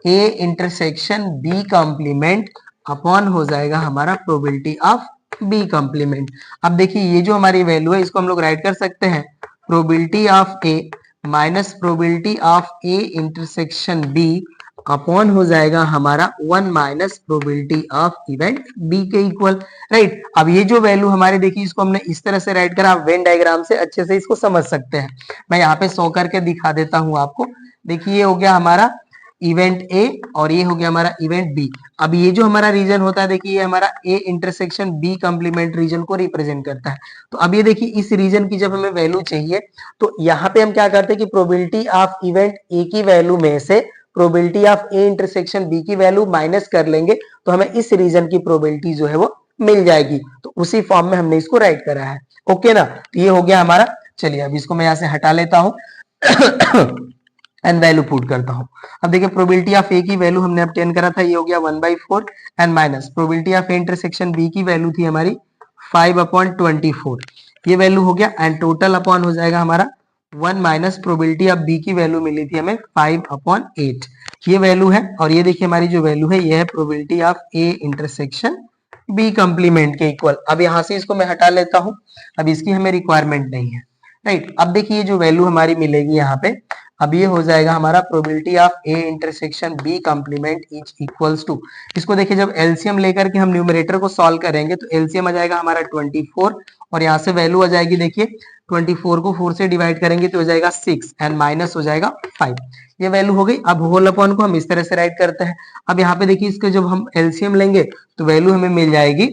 A intersection B complement upon हो जाएगा हमारा प्रोबेबिलिटी ऑफ बी कंप्लीमेंट। अब देखिए ये जो हमारी वैल्यू है इसको हम लोग राइट कर सकते हैं probability of A minus probability of A intersection B upon हो जाएगा हमारा 1 minus probability of event B के इक्वल। राइट, अब ये जो वैल्यू हमारे देखिए इसको हमने इस तरह से राइट करा, आप वेन डायग्राम से अच्छे से इसको समझ सकते हैं। मैं यहाँ पे शो करके दिखा देता हूँ आपको। देखिए ये हो गया हमारा इवेंट ए और ये हो गया हमारा इवेंट बी। अब ये जो हमारा रीजन होता है देखिए ये हमारा A intersection B complement region को रिप्रेजेंट करता है। तो अब ये देखिए इस रीजन की जब हमें वैल्यू चाहिए तो यहाँ पे हम क्या करते हैं कि प्रोबेबिलिटी ऑफ इवेंट ए की वैल्यू में से probability of A intersection B की वैल्यू माइनस कर लेंगे तो हमें इस रीजन की प्रोबेबिलिटी जो है वो मिल जाएगी। तो उसी फॉर्म में हमने इसको राइट करा है। ओके ना, तो ये हो गया हमारा। चलिए अब इसको मैं यहाँ से हटा लेता हूँ। एंड वैल्यू पुट करता हूं। अब देखिए प्रोबेबिलिटी ऑफ ए की वैल्यू हमने ऑब्टेन करा था, ये हो गया 1/4 and minus probability of A intersection B की वैल्यू थी हमारी 5/24, ये वैल्यू हो गया एंड टोटल अपॉन हो जाएगा हमारा 1 माइनस प्रोबेबिलिटी ऑफ बी की वैल्यू मिली थी हमें 5/8, ये वैल्यू है। और ये देखिए हमारी जो वैल्यू है ये है probability of A intersection B complement के इक्वल। अब यहां से इसको मैं हटा लेता हूं, अब इसकी हमें रिक्वायरमेंट नहीं है, राइट। अब देखिए जो वैल्यू हमारी मिलेगी यहाँ पे, अब ये हो जाएगा हमारा probability of A intersection B complement is equals to, इसको देखिए जब एलसीएम लेकर के हम न्यूमरेटर को सॉल्व करेंगे तो एलसीएम आ जाएगा हमारा 24 और यहाँ से वैल्यू आ जाएगी, देखिए 24 को 4 से डिवाइड करेंगे तो हो जाएगा 6 एंड माइनस हो जाएगा 5, ये वैल्यू हो गई। अब होल अपॉन को हम इस तरह से राइट करते हैं। अब यहाँ पे देखिए इसके जब हम एलसीएम लेंगे तो वैल्यू हमें मिल जाएगी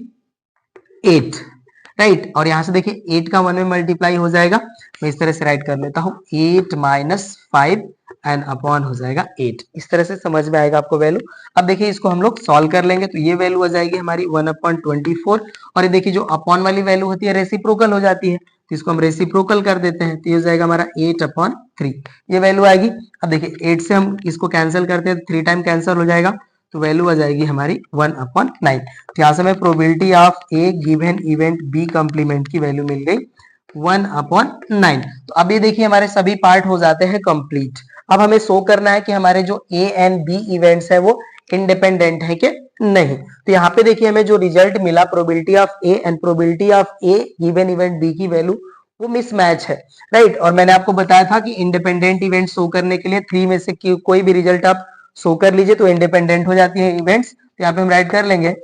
8, राइट। और यहां से देखिए 8 का 1 में मल्टीप्लाई हो जाएगा, मैं इस तरह से राइट कर लेता हूं 8 माइनस 5 एंड अपॉन हो जाएगा 8, इस तरह से समझ में आएगा आपको वैल्यू। अब देखिए इसको हम लोग सॉल्व कर लेंगे तो ये वैल्यू आ जाएगी हमारी 1/24 और ये देखिए जो अपॉन वाली वैल्यू होती है रेसिप्रोकल हो जाती है, तो इसको हम रेसिप्रोकल कर देते हैं, तो ये हो जाएगा हमारा 8/3, ये वैल्यू आएगी। अब देखिए 8 से हम इसको कैंसिल करते हैं, 3 टाइम कैंसिल हो जाएगा, तो वैल्यू आ जाएगी हमारी 1/9। तो यहाँ से हमें probability of A given event B complement की वैल्यू मिल गई 1/9। तो अब ये देखिए हमारे सभी पार्ट हो जाते हैं कंप्लीट। अब हमें शो करना है कि हमारे जो ए एंड बी इवेंट्स है वो इंडिपेंडेंट है कि नहीं। तो यहाँ पे देखिए हमें जो रिजल्ट मिला probability of A and probability of A given event B की वैल्यू वो मिसमैच है, राइट। और मैंने आपको बताया था कि इंडिपेंडेंट इवेंट शो करने के लिए 3 में से कोई भी रिजल्ट आप शो कर लीजिए तो इंडिपेंडेंट हो जाती है इवेंट्स। तो यहाँ पे हम राइट कर लेंगे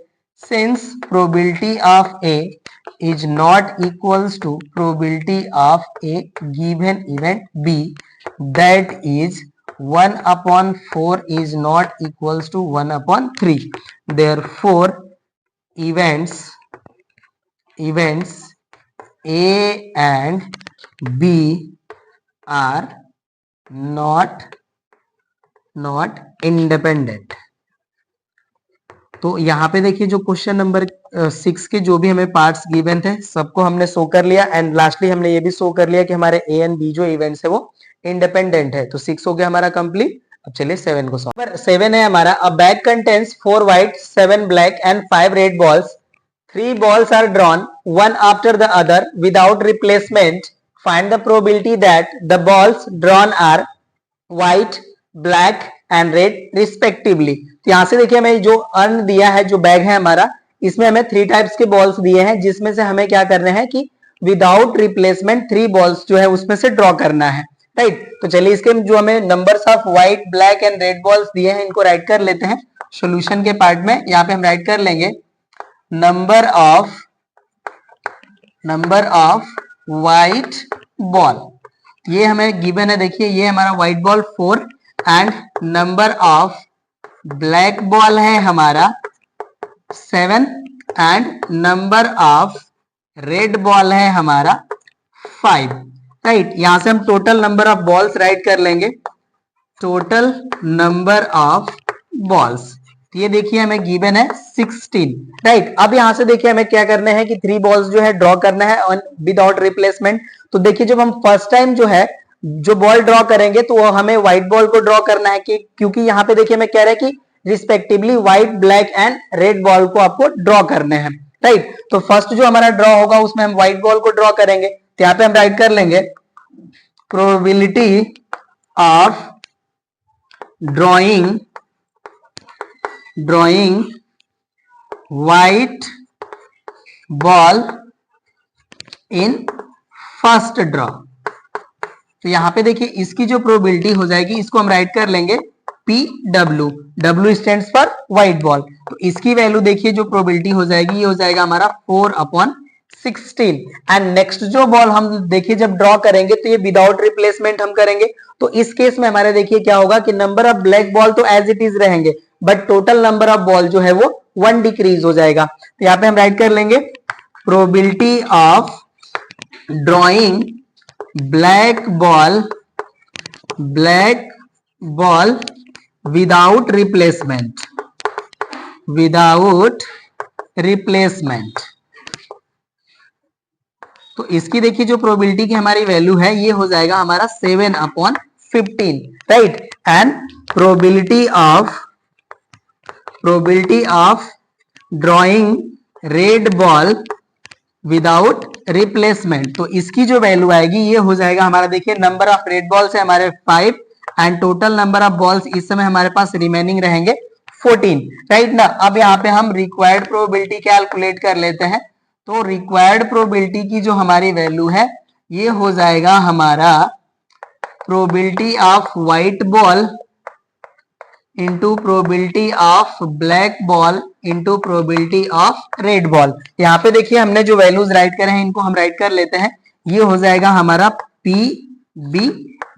since probability of A is not equals to probability of a given event B, that is 1/4 is not equals to 1/3. Therefore events A and B are not independent। तो यहाँ पे देखिए जो क्वेश्चन नंबर 6 के जो भी हमें पार्ट्स गिवन थे सबको हमने शो कर लिया एंड लास्टली हमने ये भी शो कर लिया कि हमारे ए एंड बी जो इवेंट्स है वो इंडिपेंडेंट है। तो 6 हो गया हमारा कंप्लीट। अब चलिए 7 को सॉल्व। नंबर 7 है हमारा, अ bag contains 4 white 7 black and 5 red balls, 3 balls are drawn one after the other without replacement. Find the probability that the balls drawn are white, black and red respectively। तो यहां से देखिए हमें जो earn दिया है, जो बैग है हमारा, इसमें हमें 3 टाइप्स के बॉल्स दिए हैं जिसमें से हमें क्या करना है कि विदाउट रिप्लेसमेंट 3 बॉल्स जो है उसमें से ड्रॉ करना है, राइट। तो चलिए इसके जो हमें numbers of white, black and red balls दिए हैं इनको राइट कर लेते हैं सोल्यूशन के पार्ट में। यहाँ पे हम राइट कर लेंगे नंबर ऑफ व्हाइट बॉल, ये हमें गिवन है, देखिए ये हमारा white ball 4 and number of black ball है हमारा 7 and number of red ball है हमारा 5, राइट। यहां से हम total number of balls right कर लेंगे, टोटल नंबर ऑफ बॉल्स, ये देखिए हमें गिवन है 16, राइट। अब यहां से देखिए हमें क्या करना है कि 3 बॉल्स जो है ड्रॉ करना है ऑन विदाउट रिप्लेसमेंट। तो देखिए जब हम फर्स्ट टाइम जो है जो बॉल ड्रॉ करेंगे तो वो हमें व्हाइट बॉल को ड्रॉ करना है कि क्योंकि यहाँ पे देखिए हमें कह रहा है कि respectively white, black and red ball को आपको ड्रॉ करने हैं, राइट। तो फर्स्ट जो हमारा ड्रॉ होगा उसमें हम व्हाइट बॉल को ड्रॉ करेंगे, तो यहाँ पे हम राइट कर लेंगे probability of drawing white ball in first draw। तो यहां पे देखिए इसकी जो प्रोबेबिलिटी हो जाएगी इसको हम राइट कर लेंगे PW, W stands for white ball. तो इसकी वैल्यू देखिए जो प्रोबेबिलिटी हो जाएगी ये हो जाएगा हमारा 4/16 एंड नेक्स्ट जो बॉल हम देखिए जब ड्रॉ करेंगे तो ये विदाउट रिप्लेसमेंट हम करेंगे। तो इस केस में हमारे देखिए क्या होगा कि नंबर ऑफ ब्लैक बॉल तो एज इट इज रहेंगे but total number of ball जो है वो 1 डिक्रीज हो जाएगा। तो यहाँ पे हम राइट कर लेंगे probability of drawing black ball without replacement. तो इसकी देखिए जो प्रोबेबिलिटी की हमारी वैल्यू है ये हो जाएगा हमारा 7/6, 15, right? And probability of drawing red ball without replacement, तो इसकी जो वैल्यू आएगी ये हो जाएगा हमारा, देखिए नंबर ऑफ रेड बॉल्स है हमारे 5 and total number of balls इस समय हमारे पास रिमेनिंग रहेंगे 14, राइट ना। अब यहाँ पे हम रिक्वायर्ड प्रोबेबिलिटी कैलकुलेट कर लेते हैं। तो रिक्वायर्ड प्रोबेबिलिटी की जो हमारी वैल्यू है ये हो जाएगा हमारा probability of white ball into probability of black ball into probability of red ball. यहाँ पे देखिए हमने जो वैल्यूज राइट करे हैं इनको हम राइट कर लेते हैं। ये हो जाएगा हमारा पी बी,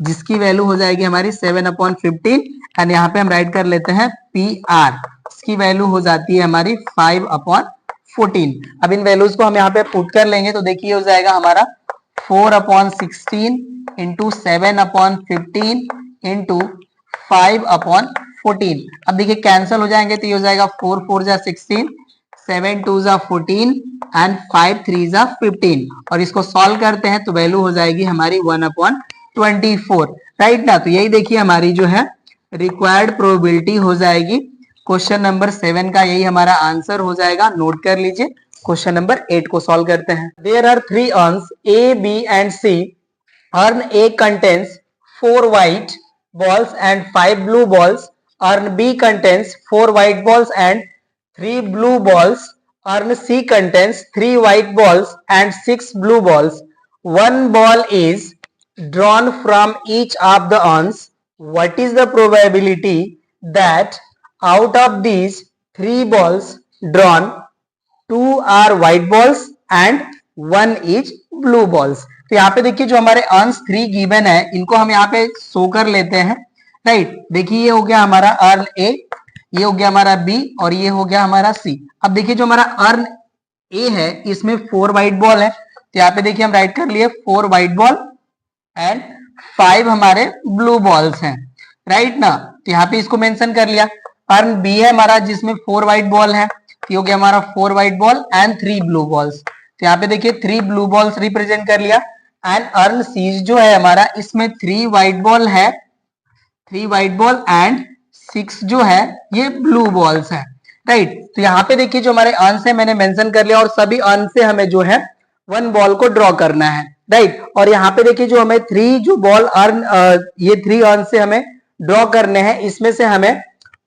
जिसकी वैल्यू हो जाएगी हमारी 7/15 एंड यहाँ पे हम राइट कर लेते हैं पी आर, इसकी वैल्यू हो जाती है हमारी 5/14। अब इन वैल्यूज को हम यहाँ पे पुट कर लेंगे तो देखिए हो जाएगा हमारा 4/16 इंटू 7/15 इंटू 5/14। अब देखिए कैंसिल हो जाएंगे तो ये हो जाएगा 4 4 जा 16, 7 2 जा 14 एंड 5 3 जा 15, और इसको सॉल्व करते हैं तो वैल्यू हो जाएगी हमारी 1/24, राइट ना। तो यही देखिए हमारी जो है रिक्वायर्ड प्रोबेबिलिटी हो जाएगी। क्वेश्चन नंबर 7 का यही हमारा आंसर हो जाएगा, नोट कर लीजिए। क्वेश्चन नंबर 8 को सॉल्व करते हैं। There are 3 urns A, B and C. Urn A contains 4 white balls and 5 blue balls. Urn B contains 4 white balls and 3 blue balls. Urn C contains 3 white balls and 6 blue balls. One ball is drawn from each of the urns. What is the probability that out of these 3 balls drawn, 2 are white balls and 1 is blue balls? तो यहाँ पे देखिए जो हमारे earns 3 given है इनको हम यहाँ पे शो कर लेते हैं, राइट। देखिए ये हो गया हमारा अर्न ए, ये हो गया हमारा बी और ये हो गया हमारा सी। अब देखिए जो हमारा अर्न ए है इसमें 4 व्हाइट बॉल है, तो यहाँ पे देखिए हम राइट कर लिए 4 व्हाइट बॉल एंड 5 हमारे ब्लू बॉल्स हैं, राइट ना। तो यहाँ पे इसको मेंशन कर लिया। अर्न बी है हमारा जिसमें 4 व्हाइट बॉल है, तो ये हो गया हमारा 4 white ball and 3 blue balls, तो यहाँ पे देखिए 3 ब्लू बॉल्स रिप्रेजेंट कर लिया। एंड अर्न सी जो है हमारा इसमें 3 व्हाइट बॉल है, 3 व्हाइट बॉल एंड 6 जो है ये ब्लू बॉल्स है, राइट। तो यहाँ पे देखिए जो हमारे अर्न से मैंने मेंशन कर लिया और सभी अर्न से हमें जो है 1 बॉल को ड्रॉ करना है, राइट। और यहाँ पे देखिए जो हमें 3 जो बॉल अर्न ये 3 अर्न से हमें ड्रॉ करने हैं, इसमें से हमें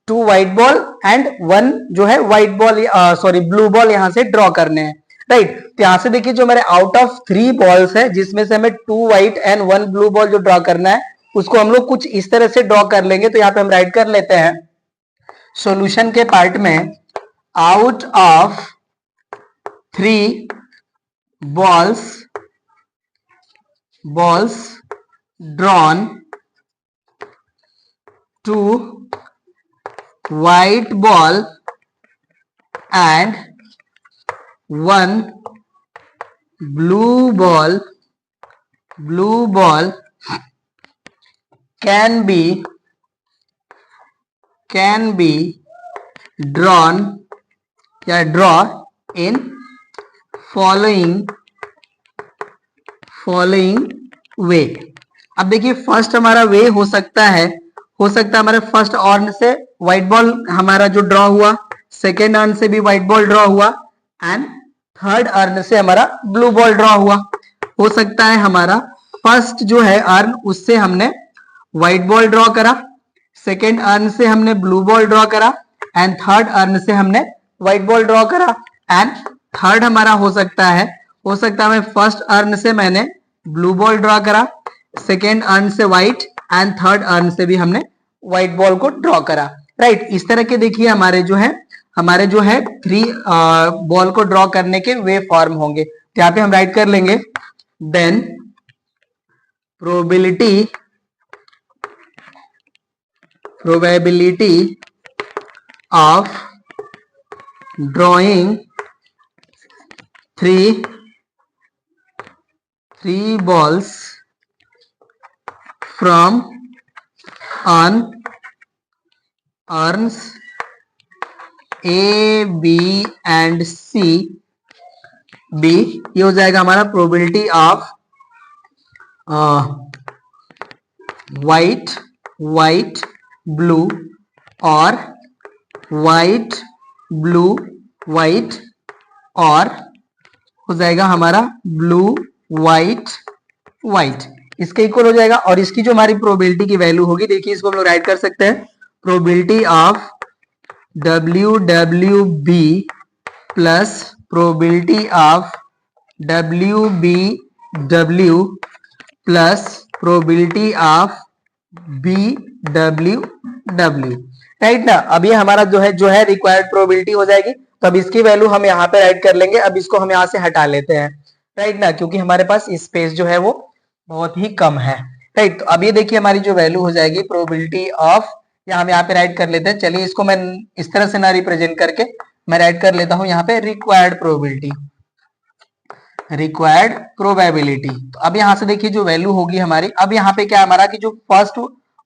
2 व्हाइट बॉल एंड 1 जो है white ball sorry blue ball यहाँ से ड्रॉ करने हैं, राइट। तो यहाँ से देखिए जो हमारे आउट ऑफ 3 बॉल्स है जिसमें से हमें 2 व्हाइट एंड 1 ब्लू बॉल जो ड्रॉ करना है उसको हम लोग कुछ इस तरह से ड्रॉ कर लेंगे। तो यहाँ पे हम राइट कर लेते हैं सॉल्यूशन के पार्ट में, out of 3 balls drawn 2 white ball and 1 blue ball can be drawn या draw in following way। अब देखिए फर्स्ट हमारा वे हो सकता है हमारे फर्स्ट अर्न से व्हाइट बॉल हमारा जो ड्रॉ हुआ, सेकेंड अर्न से भी व्हाइट बॉल ड्रॉ हुआ एंड थर्ड अर्न से हमारा ब्लू बॉल ड्रॉ हुआ। हो सकता है हमारा फर्स्ट जो है अर्न उससे हमने व्हाइट बॉल ड्रॉ करा, सेकेंड अर्न से हमने ब्लू बॉल ड्रॉ करा एंड थर्ड अर्न से हमने व्हाइट बॉल ड्रॉ करा। एंड थर्ड हमारा हो सकता है फर्स्ट अर्न से मैंने ब्लू बॉल ड्रॉ करा, सेकेंड अर्न से व्हाइट एंड थर्ड अर्न से भी हमने व्हाइट बॉल को ड्रॉ करा, राइट। इस तरह के देखिए हमारे जो है 3 बॉल को ड्रॉ करने के वे फॉर्म होंगे। तो यहाँ पे हम राइट कर लेंगे then probability of drawing 3 balls from urns A, B and C B, ये हो जाएगा हमारा probability of white white blue और व्हाइट ब्लू व्हाइट और हो जाएगा हमारा ब्लू व्हाइट व्हाइट, इसके इक्वल हो जाएगा। और इसकी जो हमारी प्रोबेबिलिटी की वैल्यू होगी, देखिए इसको हम लोग राइट कर सकते हैं, probability of WWB plus probability of WBW plus probability of BWW, right ना। अब ये हमारा जो है रिक्वायर्ड प्रोबेबिलिटी हो जाएगी। तो अब इसकी वैल्यू हम यहाँ पे राइट कर लेंगे। अब इसको हम यहाँ से हटा लेते हैं, राइट ना, क्योंकि हमारे पास स्पेस जो है वो बहुत ही कम है, राइट। तो अब ये देखिए हमारी जो वैल्यू हो जाएगी प्रोबेबिलिटी ऑफ, या हम यहाँ पे राइट कर लेते हैं। चलिए इसको मैं इस तरह से ना रिप्रेजेंट करके मैं राइट कर लेता हूँ यहाँ पे रिक्वायर्ड प्रोबेबिलिटी, रिक्वायर्ड प्रोबेबिलिटी। तो अब यहाँ से देखिए जो वैल्यू होगी हमारी, अब यहाँ पे क्या हमारा कि जो फर्स्ट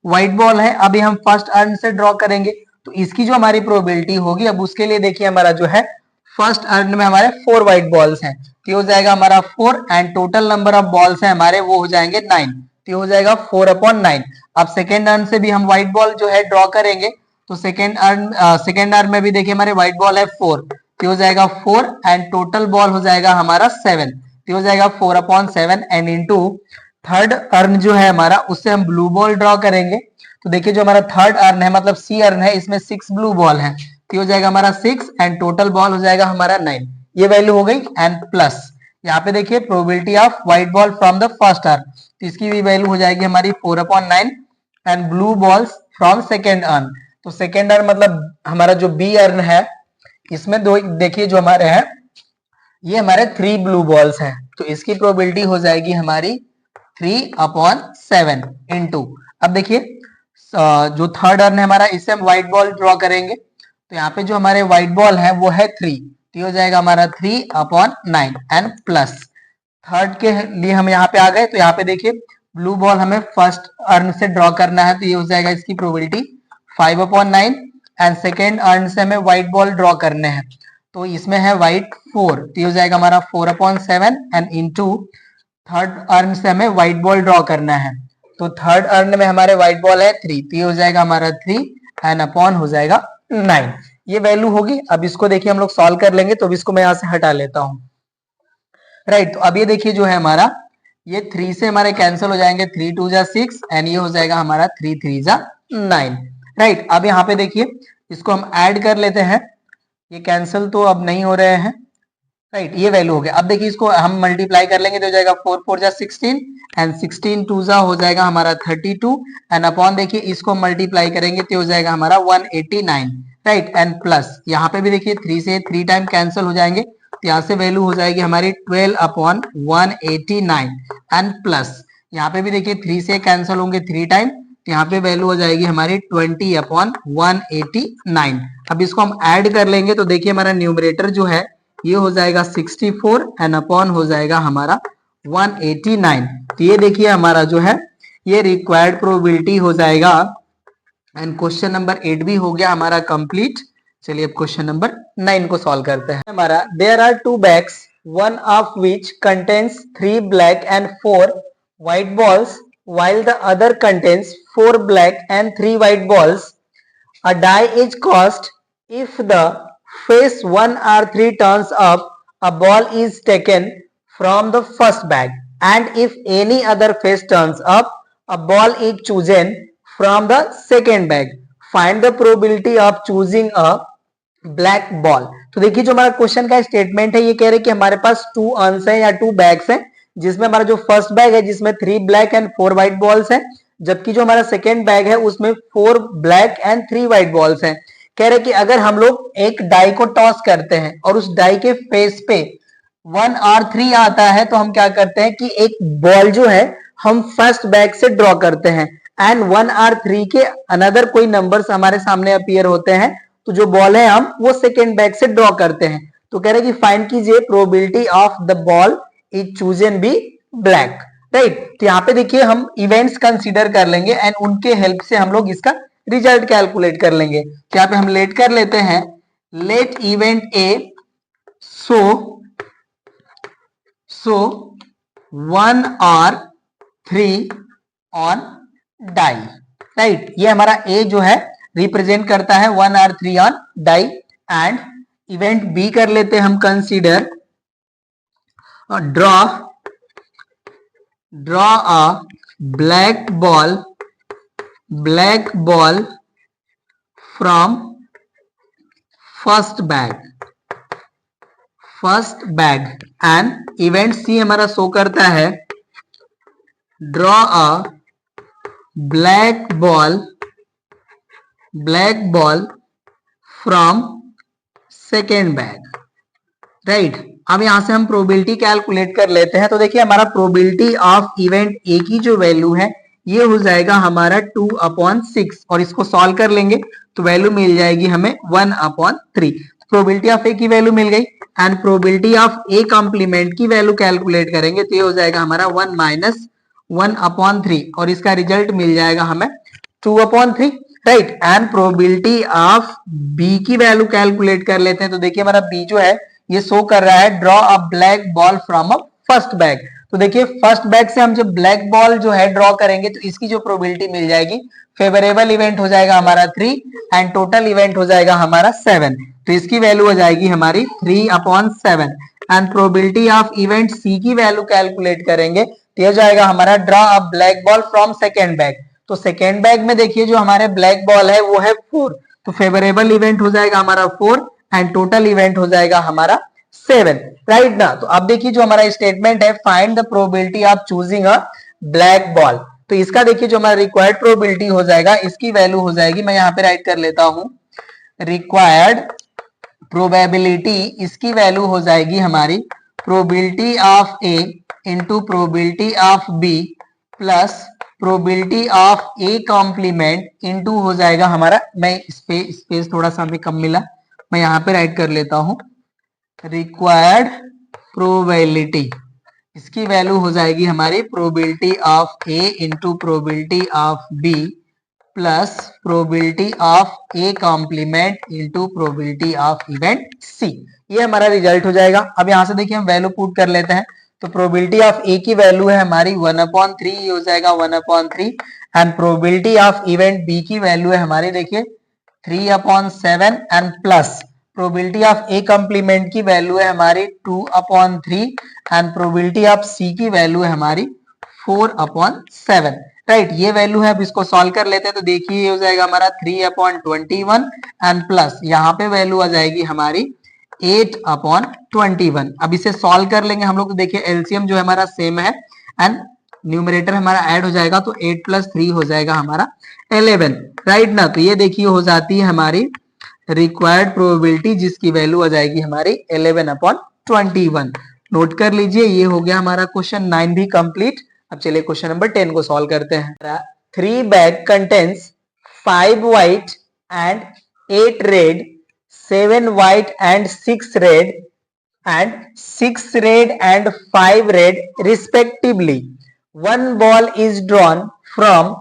व्हाइट बॉल है अभी हम फर्स्ट अर्न से ड्रॉ करेंगे, तो इसकी जो हमारी प्रोबेबिलिटी होगी, अब उसके लिए देखिए हमारा जो है फर्स्ट अर्न में हमारे 4 व्हाइट बॉल्स हैं, तो हो जाएगा हमारा 4 and total number of balls है हमारे वो हो जाएंगे 9, तो हो जाएगा 4/9। अब सेकेंड अर्न से भी हम व्हाइट बॉल जो है ड्रॉ करेंगे, तो सेकेंड अर्न में भी देखिए हमारे व्हाइट बॉल है 4, तो हो जाएगा 4 एंड टोटल बॉल हो जाएगा हमारा 7, तो हो जाएगा 4/7 एंड इनटू थर्ड अर्न जो है हमारा उससे हम ब्लू बॉल ड्रॉ करेंगे। तो देखिए जो हमारा थर्ड अर्न है मतलब सी अर्न है, इसमें 6 ब्लू बॉल है, तो हो जाएगा हमारा 6 एंड टोटल बॉल हो जाएगा हमारा 9, ये वैल्यू हो गई। एंड प्लस यहाँ पे देखिए probability of white ball from the first earn, तो इसकी भी वैल्यू हो जाएगी हमारी 4/9 and blue balls from second earn, तो सेकेंड अर्न मतलब हमारा जो बी अर्न है इसमें दो देखिए जो हमारे हैं ये हमारे 3 ब्लू बॉल्स हैं, तो इसकी प्रोबेबिलिटी हो जाएगी हमारी 3/7 इनटू, अब देखिए जो थर्ड अर्न है हमारा इससे हम व्हाइट बॉल ड्रॉ करेंगे, तो यहाँ पे जो हमारे व्हाइट बॉल है वो है 3, तो हो जाएगा हमारा 3/9 एंड प्लस थर्ड के लिए हम यहाँ पे आ गए, तो यहाँ पे देखिए ब्लू बॉल हमें फर्स्ट अर्न से ड्रॉ करना है, तो ये हो जाएगा इसकी प्रोबेबिलिटी 5/9 एंड सेकेंड अर्न से हमें व्हाइट बॉल ड्रॉ करने हैं, तो इसमें है व्हाइट 4, तो ये हो जाएगा हमारा 4/7 एंड इनटू थर्ड अर्न से हमें व्हाइट बॉल ड्रॉ करना है, तो थर्ड अर्न में हमारे व्हाइट बॉल है 3, तो ये हो जाएगा हमारा 3 एंड अपॉन हो जाएगा 9, ये वैल्यू होगी। अब इसको देखिए हम लोग सॉल्व कर लेंगे, तो इसको मैं यहाँ से हटा लेता हूँ, राइट। तो अब ये देखिए जो है हमारा ये 3 से हमारे कैंसिल हो जाएंगे, 3 2 जा 6 एंड ये हो जाएगा हमारा 3 3 जा 9, राइट। अब यहाँ पे देखिए इसको हम ऐड कर लेते हैं, ये कैंसिल तो अब नहीं हो रहे हैं, राइट, ये वैल्यू हो गया। अब देखिए इसको हम मल्टीप्लाई कर लेंगे तो हो जाएगा 4 4 जा 16 एंड 16 2 जा हो जाएगा हमारा 32 एंड अपॉन देखिए इसको मल्टीप्लाई करेंगे तो हो जाएगा हमारा 189, राइट। एंड प्लस यहाँ पे भी देखिए 3 से 3 टाइम कैंसिल हो जाएंगे, तो यहाँ से वैल्यू हो जाएगी हमारी 12/189 एंड प्लस यहाँ पे भी देखिए 3 से कैंसिल होंगे 3 टाइम, तो यहाँ पे वैल्यू हो जाएगी हमारी 20/189। अब इसको हम ऐड कर लेंगे तो देखिए हमारा न्यूमरेटर जो है ये हो जाएगा 64 एंड अपॉन हो जाएगा हमारा 189, तो ये देखिए हमारा जो है ये रिक्वायर्ड प्रोबेबिलिटी हो जाएगा। एंड क्वेश्चन नंबर 8 भी हो गया हमारा कंप्लीट। चलिए अब क्वेश्चन नंबर 9 को सॉल्व करते हैं। हमारा there are 2 bags one of which contains 3 black and 4 white balls while the other contains 4 black and 3 white balls. A die is cast if the face 1 or 3 turns up, a ball is taken from the first bag, and if any other face turns up, a ball is chosen from the second bag. Find the probability of choosing a black ball. तो देखिए जो हमारा question का statement है ये कह रहे हैं कि हमारे पास 2 अर्न्स हैं या 2 बैग्स हैं, जिसमें हमारा जो फर्स्ट बैग है जिसमें 3 ब्लैक एंड 4 व्हाइट बॉल्स हैं, जबकि जो हमारा सेकेंड बैग है उसमें 4 ब्लैक एंड 3 व्हाइट बॉल्स हैं। कह रहे कि अगर हम लोग एक डाई को टॉस करते हैं और उस डाई के फेस पे 1 और 3 आता है तो हम क्या करते हैं कि एक बॉल जो है हम फर्स्ट बैग से ड्रॉ करते हैं एंड 1 और 3 के अनदर कोई नंबर्स हमारे सामने अपीयर होते हैं, तो जो बॉल है हम वो सेकेंड बैग से ड्रॉ करते हैं। तो कह रहे कि फाइंड कीजिए probability of the ball is chosen be black, right. तो यहाँ पे देखिए हम इवेंट्स कंसीडर कर लेंगे एंड उनके हेल्प से हम लोग इसका रिजल्ट कैलकुलेट कर लेंगे। तो यहाँ पे हम लेट कर लेते हैं, लेट इवेंट ए सो 1 और 3 ऑन डाई, राइट। ये हमारा ए जो है रिप्रेजेंट करता है 1 or 3 on die. And event B कर लेते हैं हम consider, draw a black ball from first bag and event C हमारा शो करता है draw a black ball from second bag, right. अब यहां से हम प्रोबेबिलिटी कैलकुलेट कर लेते हैं। तो देखिए हमारा प्रोबेबिलिटी ऑफ इवेंट ए की जो वैल्यू है ये हो जाएगा हमारा 2/6 और इसको सॉल्व कर लेंगे तो वैल्यू मिल जाएगी हमें 1/3। प्रोबेबिलिटी ऑफ ए की वैल्यू मिल गई and probability of A complement की वैल्यू कैलकुलेट करेंगे तो ये हो जाएगा हमारा 1 - 1/3 और इसका रिजल्ट मिल जाएगा हमें 2/3, right. And probability of B की वैल्यू कैलकुलेट कर लेते हैं। तो देखिए हमारा बी जो है ये शो कर रहा है draw a black ball from a first bag. तो देखिए फर्स्ट बैग से हम जब ब्लैक बॉल जो है ड्रॉ करेंगे तो इसकी जो प्रोबेबिलिटी मिल जाएगी, फेवरेबल इवेंट हो जाएगा हमारा 3 एंड टोटल इवेंट हो जाएगा हमारा 7। तो इसकी वैल्यू हो जाएगी हमारी 3/7 and probability of event C की वैल्यू कैलकुलेट करेंगे तो हो जाएगा हमारा draw a black ball from second bag. तो सेकेंड बैग में देखिए जो हमारे ब्लैक बॉल है वो है 4, तो फेवरेबल इवेंट हो जाएगा हमारा 4 एंड टोटल इवेंट हो जाएगा हमारा 7, राइट ना। तो अब देखिए जो हमारा स्टेटमेंट है find the probability of choosing a black ball, तो इसका देखिए जो हमारा रिक्वायर्ड प्रोबेबिलिटी हो जाएगा इसकी वैल्यू हो जाएगी, मैं यहाँ पे राइट कर लेता हूं, रिक्वायर्ड प्रोबेबिलिटी इसकी वैल्यू हो जाएगी हमारी probability of A into probability of B plus probability of A complement into हो जाएगा हमारा, मैं स्पेस थोड़ा सा हमें कम मिला, मैं यहाँ पे राइट कर लेता हूं, रिक्वायर्ड प्रोबेबिलिटी इसकी वैल्यू हो जाएगी हमारी probability of A into probability of B plus probability of A complement into probability of event C. ये हमारा रिजल्ट हो जाएगा। अब यहां से देखिए हम वैल्यू पुट कर लेते हैं। तो प्रोबेबिलिटी ऑफ ए की वैल्यू है हमारी 1/3, ये हो जाएगा 1/3 and probability of event B की वैल्यू है हमारी देखिए 3/7 and plus probability of A complement की वैल्यू है हमारी 2/3 एंड प्रोबेबिलिटी ऑफ सी की वैल्यू है हमारी 4/7, राइट। ये वैल्यू है, अब इसको सॉल्व कर लेते हैं। तो देखिए ये हो जाएगा हमारा 3/21 एंड प्लस यहाँ पे वैल्यू आ जाएगी हमारी 8/21। अब इसे सॉल्व कर लेंगे हम लोग, तो देखिए एलसीएम जो है हमारा सेम है एंड न्यूमरेटर हमारा ऐड हो जाएगा तो 8 + 3 हो जाएगा हमारा 11, राइट ना। तो ये देखिए हो जाती है हमारी रिक्वायर्ड प्रोबेबिलिटी जिसकी वैल्यू आ जाएगी हमारी 11/21। नोट कर लीजिए, ये हो गया हमारा क्वेश्चन 9 भी कंप्लीट। अब चलिए क्वेश्चन नंबर 10 को सॉल्व करते हैं। 3 bag contains 5 white and 8 red, 7 white and 6 red and 6 red and 5 red respectively. One ball is drawn from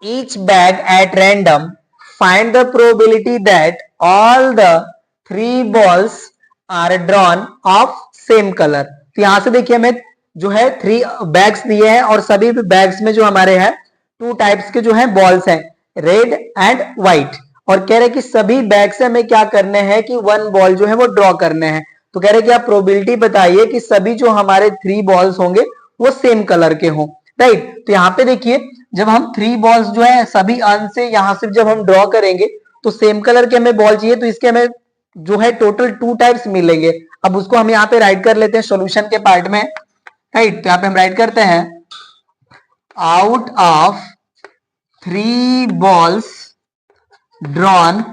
each bag at random. Find the probability that all the 3 balls are drawn of same color. तो यहां से देखिए हमें जो है 3 bags दिए हैं और सभी बैग्स में जो हमारे हैं 2 टाइप्स के जो है बॉल्स हैं, रेड एंड व्हाइट, और कह रहे कि सभी बैग से हमें क्या करने हैं कि 1 बॉल जो है वो ड्रॉ करने हैं। तो कह रहे कि आप प्रोबेबिलिटी बताइए कि सभी जो हमारे 3 बॉल्स होंगे वो सेम कलर के हों, राइट। तो यहाँ पे देखिए जब हम 3 बॉल्स जो है सभी अंश से यहां से जब हम ड्रॉ करेंगे तो सेम कलर के हमें बॉल चाहिए, तो इसके हमें जो है टोटल 2 टाइप्स मिलेंगे। अब उसको हम यहाँ पे राइट कर लेते हैं सोल्यूशन के पार्ट में, राइट। तो यहाँ पे हम राइट करते हैं out of 3 balls drawn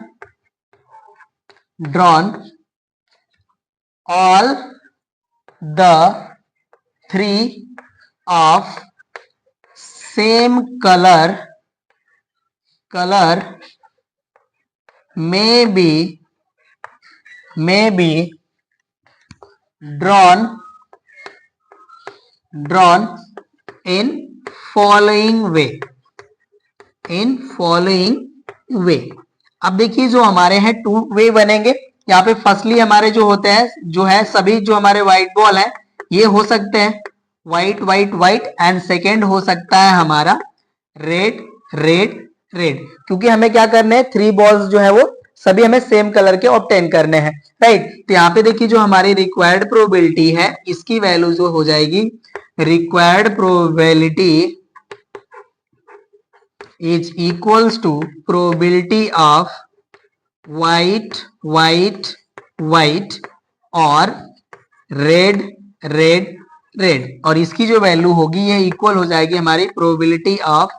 all the 3 of same color may be drawn in following way। अब देखिए जो हमारे हैं 2 वे बनेंगे। यहाँ पे फर्स्टली हमारे जो होते हैं जो है सभी जो हमारे व्हाइट बॉल है ये हो सकते हैं white white white and second हो सकता है हमारा रेड रेड रेड, क्योंकि हमें क्या करने हैं, 3 बॉल्स जो है वो सभी हमें सेम कलर के ऑब्टेन करने हैं, राइट। तो यहाँ पे देखिए जो हमारी रिक्वायर्ड प्रोबेबिलिटी है इसकी वैल्यू जो हो जाएगी, required probability is equals to probability of white white white और रेड रेड रेड, और इसकी जो वैल्यू होगी ये इक्वल हो जाएगी हमारी probability of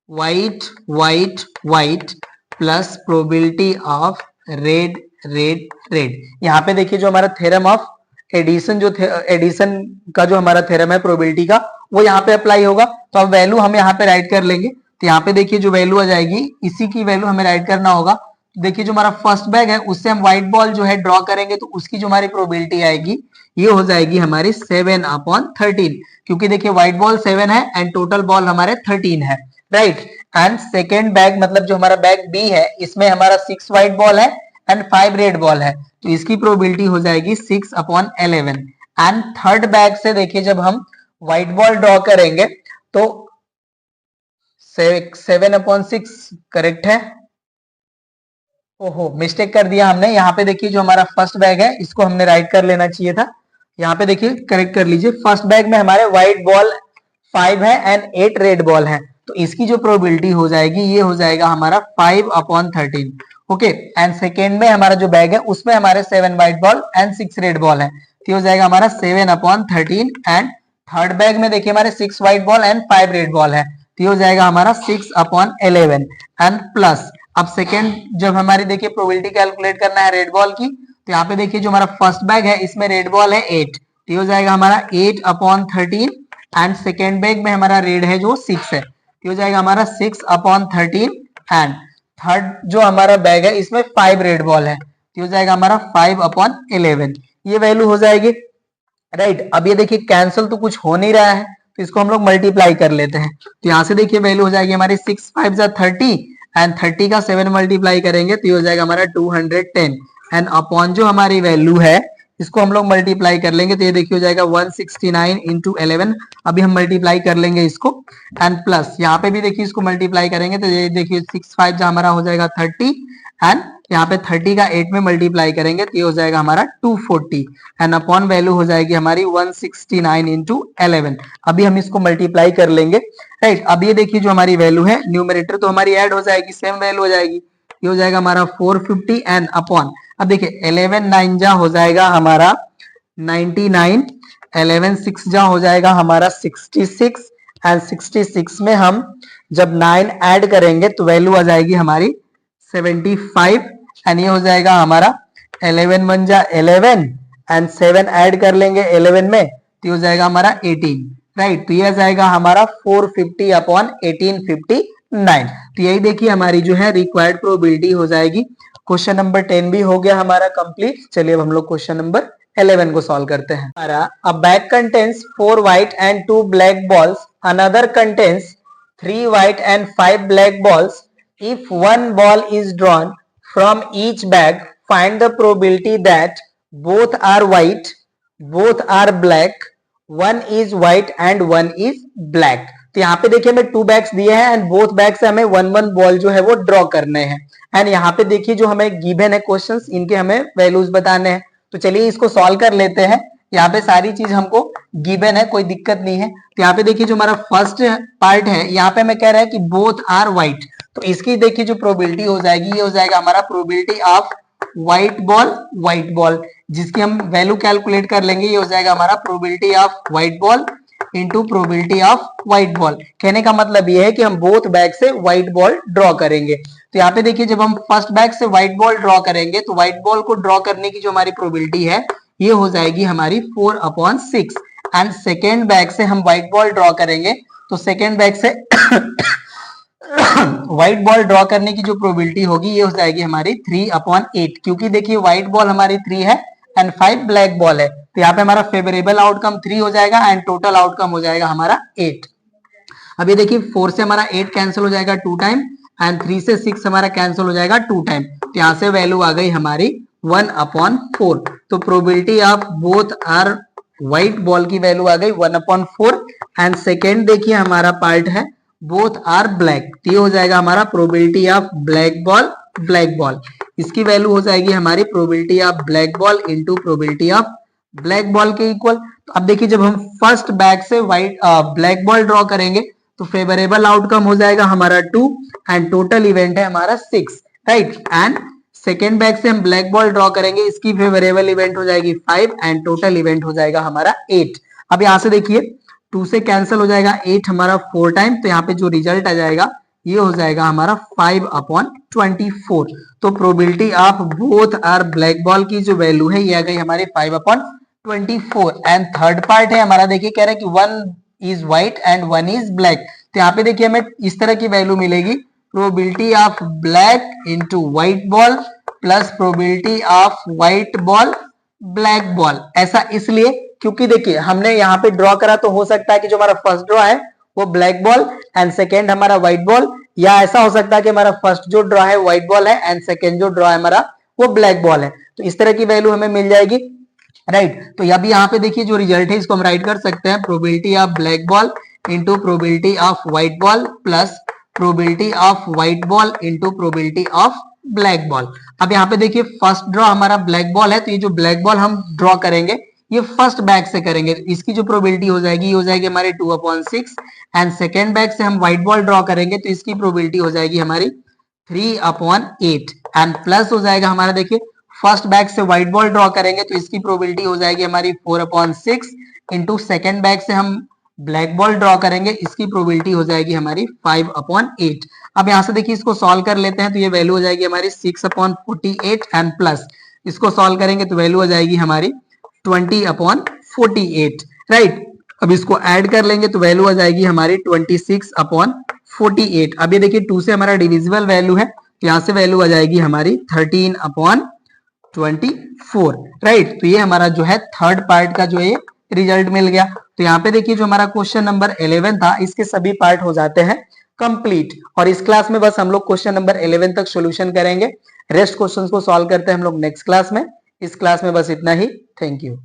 white white white plus probability of red red red. यहाँ पे देखिए जो हमारा थ्योरम ऑफ एडिशन, जो एडिशन का जो हमारा थ्योरम है प्रोबेबिलिटी का, वो यहाँ पे अप्लाई होगा। तो अब वैल्यू हम यहाँ पे राइट कर लेंगे। तो यहाँ पे देखिए जो वैल्यू आ जाएगी इसी की वैल्यू हमें राइट करना होगा। देखिए जो हमारा फर्स्ट बैग है उससे हम व्हाइट बॉल जो है ड्रॉ करेंगे, तो उसकी जो हमारी प्रोबेबिलिटी आएगी ये हो जाएगी हमारी 7/13, क्योंकि देखिए व्हाइट बॉल 7 है एंड टोटल बॉल हमारे 13 है, राइट। एंड सेकेंड बैग मतलब जो हमारा बैग बी है इसमें हमारा 6 व्हाइट बॉल है एंड 5 रेड बॉल है, तो इसकी प्रोबेबिलिटी हो जाएगी 6/11। एंड थर्ड बैग से देखिए जब हम व्हाइट बॉल ड्रॉ करेंगे तो 7/6 करेक्ट है। ओहो मिस्टेक कर दिया हमने, यहाँ पे देखिए जो हमारा फर्स्ट बैग है इसको हमने राइट कर लेना चाहिए था। यहाँ पे देखिए करेक्ट कर लीजिए, फर्स्ट बैग में हमारे व्हाइट बॉल 5 है एंड 8 रेड बॉल है, तो इसकी जो प्रोबेबिलिटी हो जाएगी ये हो जाएगा हमारा 5/13, ओके। एंड सेकेंड में हमारा जो बैग है उसमें हमारे 7 white ball and 6 red ball है, तो हो जाएगा हमारा 7/13। एंड थर्ड बैग में देखिए हमारे 6 white ball and 5 red ball है, तो हो जाएगा हमारा 6/11। एंड प्लस अब सेकेंड जब हमारी देखिए प्रोबेबिलिटी कैलकुलेट करना है रेड बॉल की, तो यहाँ पे देखिए जो हमारा फर्स्ट बैग है इसमें रेड बॉल है 8, तो हो जाएगा हमारा 8/13। एंड सेकेंड बैग में हमारा रेड है जो 6 है, तो हो जाएगा हमारा 6/13। एंड थर्ड जो हमारा बैग है इसमें 5 रेड बॉल है, तो हो जाएगा हमारा 5/11, ये वैल्यू हो जाएगी, राइट। अब ये देखिए कैंसिल तो कुछ हो नहीं रहा है, तो इसको हम लोग मल्टीप्लाई कर लेते हैं। तो यहाँ से देखिए वैल्यू हो जाएगी हमारी 6 5 30 एंड 30 का 7 मल्टीप्लाई करेंगे तो ये हो जाएगा हमारा 210। एंड अपॉन जो हमारी वैल्यू है इसको हम लोग मल्टीप्लाई कर लेंगे, तो ये देखिए हो जाएगा 169 इंटू 11। अभी हम मल्टीप्लाई कर लेंगे इसको। एंड प्लस यहाँ पे भी देखिए इसको मल्टीप्लाई करेंगे तो ये देखिए 6 5 हमारा हो जाएगा 30 एंड यहाँ पे 30 का 8 में मल्टीप्लाई करेंगे तो ये हो जाएगा हमारा 240 एंड अपॉन वैल्यू हो जाएगी हमारी 169 इंटू 11। अभी हम इसको मल्टीप्लाई कर लेंगे, राइट। अब ये देखिए जो हमारी वैल्यू है न्यूमरेटर तो हमारी ऐड हो जाएगी, सेम वैल्यू हो जाएगी, ये हो जाएगा हमारा 450 एंड अपॉन, अब देखिए 11 9 जा हो जाएगा हमारा 99, 11 6 जा हो जाएगा हमारा 66 एंड 66 में हम जब 9 ऐड करेंगे तो वैल्यू आ जाएगी हमारी 75 एंड ये हो जाएगा हमारा 11 1 जा 11 एंड 7 ऐड कर लेंगे 11 में तो हो जाएगा हमारा 18, राइट। तो ये आ जाएगा हमारा 450/1859। तो यही देखिए हमारी जो है रिक्वायर्ड प्रोबेबिलिटी हो जाएगी। क्वेश्चन नंबर 10 भी हो गया हमारा कंप्लीट। चलिए अब हम लोग क्वेश्चन नंबर 11 को सॉल्व करते हैं। हमारा अ bag contains 4 white and 2 black balls, another contains 3 white and 5 black balls. If one ball is drawn from each bag, find the probability that both are white, both are black, one is white and one is black। तो यहाँ पे देखिए हमें 2 bags दिए हैं and both bag से हमें 1 ball जो है वो ड्रॉ करने हैं। एंड यहाँ पे देखिए जो हमें गिवन है क्वेश्चंस, इनके हमें वैल्यूज बताने हैं। तो चलिए इसको सॉल्व कर लेते हैं। यहाँ पे सारी चीज हमको गिवन है, कोई दिक्कत नहीं है। तो यहाँ पे देखिए जो हमारा फर्स्ट पार्ट है यहाँ पे हमें कह रहा है कि बोथ आर व्हाइट, तो इसकी देखिए जो प्रोबेबिलिटी हो जाएगी ये हो जाएगा हमारा प्रोबेबिलिटी ऑफ व्हाइट बॉल, जिसकी हम वैल्यू कैलकुलेट कर लेंगे, ये हो जाएगा हमारा probability of white ball into probability of white ball. कहने का मतलब ये है कि हम बोथ बैग से व्हाइट बॉल ड्रॉ करेंगे। तो यहाँ पे देखिए जब हम फर्स्ट बैग से व्हाइट बॉल ड्रॉ करेंगे तो व्हाइट बॉल को ड्रॉ करने की जो हमारी प्रोबेबिलिटी है ये हो जाएगी हमारी 4/6। एंड सेकेंड बैग से हम व्हाइट बॉल ड्रॉ करेंगे तो सेकेंड बैग से व्हाइट बॉल ड्रॉ करने की जो प्रोबेबिलिटी होगी ये हो जाएगी हमारी 3/8, क्योंकि देखिए व्हाइट बॉल हमारी 3 है एंड 5 ब्लैक बॉल है, तो यहाँ पे हमारा फेवरेबल आउटकम 3 हो जाएगा एंड टोटल आउटकम हो जाएगा हमारा 8। अभी देखिए 4 से हमारा 8 कैंसिल हो जाएगा 2 टाइम एंड 3 से 6 हमारा कैंसिल हो जाएगा 2 टाइम, तो यहाँ से वैल्यू आ गई हमारी 1/4। तो probability of both are white ball की वैल्यू आ गई 1/4। एंड सेकेंड देखिए हमारा पार्ट है बोथ आर ब्लैक, तो ये हो जाएगा हमारा प्रोबेबिलिटी ऑफ ब्लैक बॉल। इसकी वैल्यू हो जाएगी हमारी probability of black ball into probability of black ball के इक्वल। तो अब देखिए जब हम फर्स्ट बैग से व्हाइट ब्लैक बॉल ड्रॉ करेंगे तो फेवरेबल आउटकम हो जाएगा हमारा 2 एंड टोटल इवेंट है हमारा 6, राइट। एंड सेकेंड बैग से हम ब्लैक बॉल ड्रॉ करेंगे, इसकी फेवरेबल इवेंट हो जाएगी 5 एंड टोटल इवेंट हो जाएगा हमारा 8। अब यहां से देखिए 2 से कैंसिल हो जाएगा 8 हमारा 4 टाइम, तो यहाँ पे जो रिजल्ट आ जाएगा ये हो जाएगा हमारा 5/24। तो probability of both are black ball की जो वैल्यू है ये आ गई हमारी 5/24। एंड थर्ड पार्ट है हमारा, देखिए कह रहा है कि 1 is white and 1 is black, तो यहाँ पे देखिए हमें इस तरह की वैल्यू मिलेगी, probability of black into white ball plus probability of white ball black ball. ऐसा इसलिए क्योंकि देखिए हमने यहाँ पे ड्रॉ करा, तो हो सकता है कि जो हमारा फर्स्ट ड्रॉ है वो ब्लैक बॉल एंड सेकेंड हमारा व्हाइट बॉल, या ऐसा हो सकता है कि हमारा फर्स्ट जो ड्रॉ है व्हाइट बॉल है एंड सेकेंड जो ड्रॉ है हमारा वो ब्लैक बॉल है। तो इस तरह की वैल्यू हमें मिल जाएगी, राइट। तो अभी यहाँ पे देखिए जो रिजल्ट है इसको हम राइट कर सकते हैं, probability of black ball into probability of white ball plus probability of white ball into probability of black ball. अब यहाँ पे देखिए फर्स्ट ड्रॉ हमारा ब्लैक बॉल है, तो ये जो ब्लैक बॉल हम ड्रॉ करेंगे ये फर्स्ट बैग से करेंगे, इसकी जो प्रोबेबिलिटी हो जाएगी ये हो जाएगी हमारी 2/6 एंड सेकेंड बैग से हम व्हाइट बॉल ड्रॉ करेंगे तो इसकी प्रोबेबिलिटी हो जाएगी हमारी 3/8 एंड प्लस हो जाएगा हमारा, देखिए फर्स्ट बैग से व्हाइट बॉल ड्रॉ करेंगे तो इसकी प्रोबेबिलिटी हो जाएगी हमारी 4/6 इंटू सेकेंड बैग से हम ब्लैक बॉल ड्रॉ करेंगे, इसकी प्रोबेबिलिटी हो जाएगी हमारी 5/8। अब यहाँ से देखिए इसको सॉल्व कर लेते हैं, तो ये वैल्यू हो जाएगी हमारी 6/48 एंड प्लस इसको सॉल्व करेंगे तो वैल्यू हो जाएगी हमारी 20/48, राइट। अब इसको ऐड कर लेंगे तो वैल्यू आ जाएगी हमारी 26/48। अब ये देखिए 2 से हमारा डिविजिबल वैल्यू है, तो यहाँ से वैल्यू आ जाएगी हमारी 13/24, राइट। तो ये हमारा जो है थर्ड पार्ट का जो है रिजल्ट मिल गया। तो यहाँ पे देखिए जो हमारा क्वेश्चन नंबर 11 था इसके सभी पार्ट हो जाते हैं कंप्लीट, और इस क्लास में बस हम लोग क्वेश्चन नंबर 11 तक सॉल्यूशन करेंगे, रेस्ट क्वेश्चंस को सॉल्व करते हैं हम लोग नेक्स्ट क्लास में। इस क्लास में बस इतना ही, थैंक यू।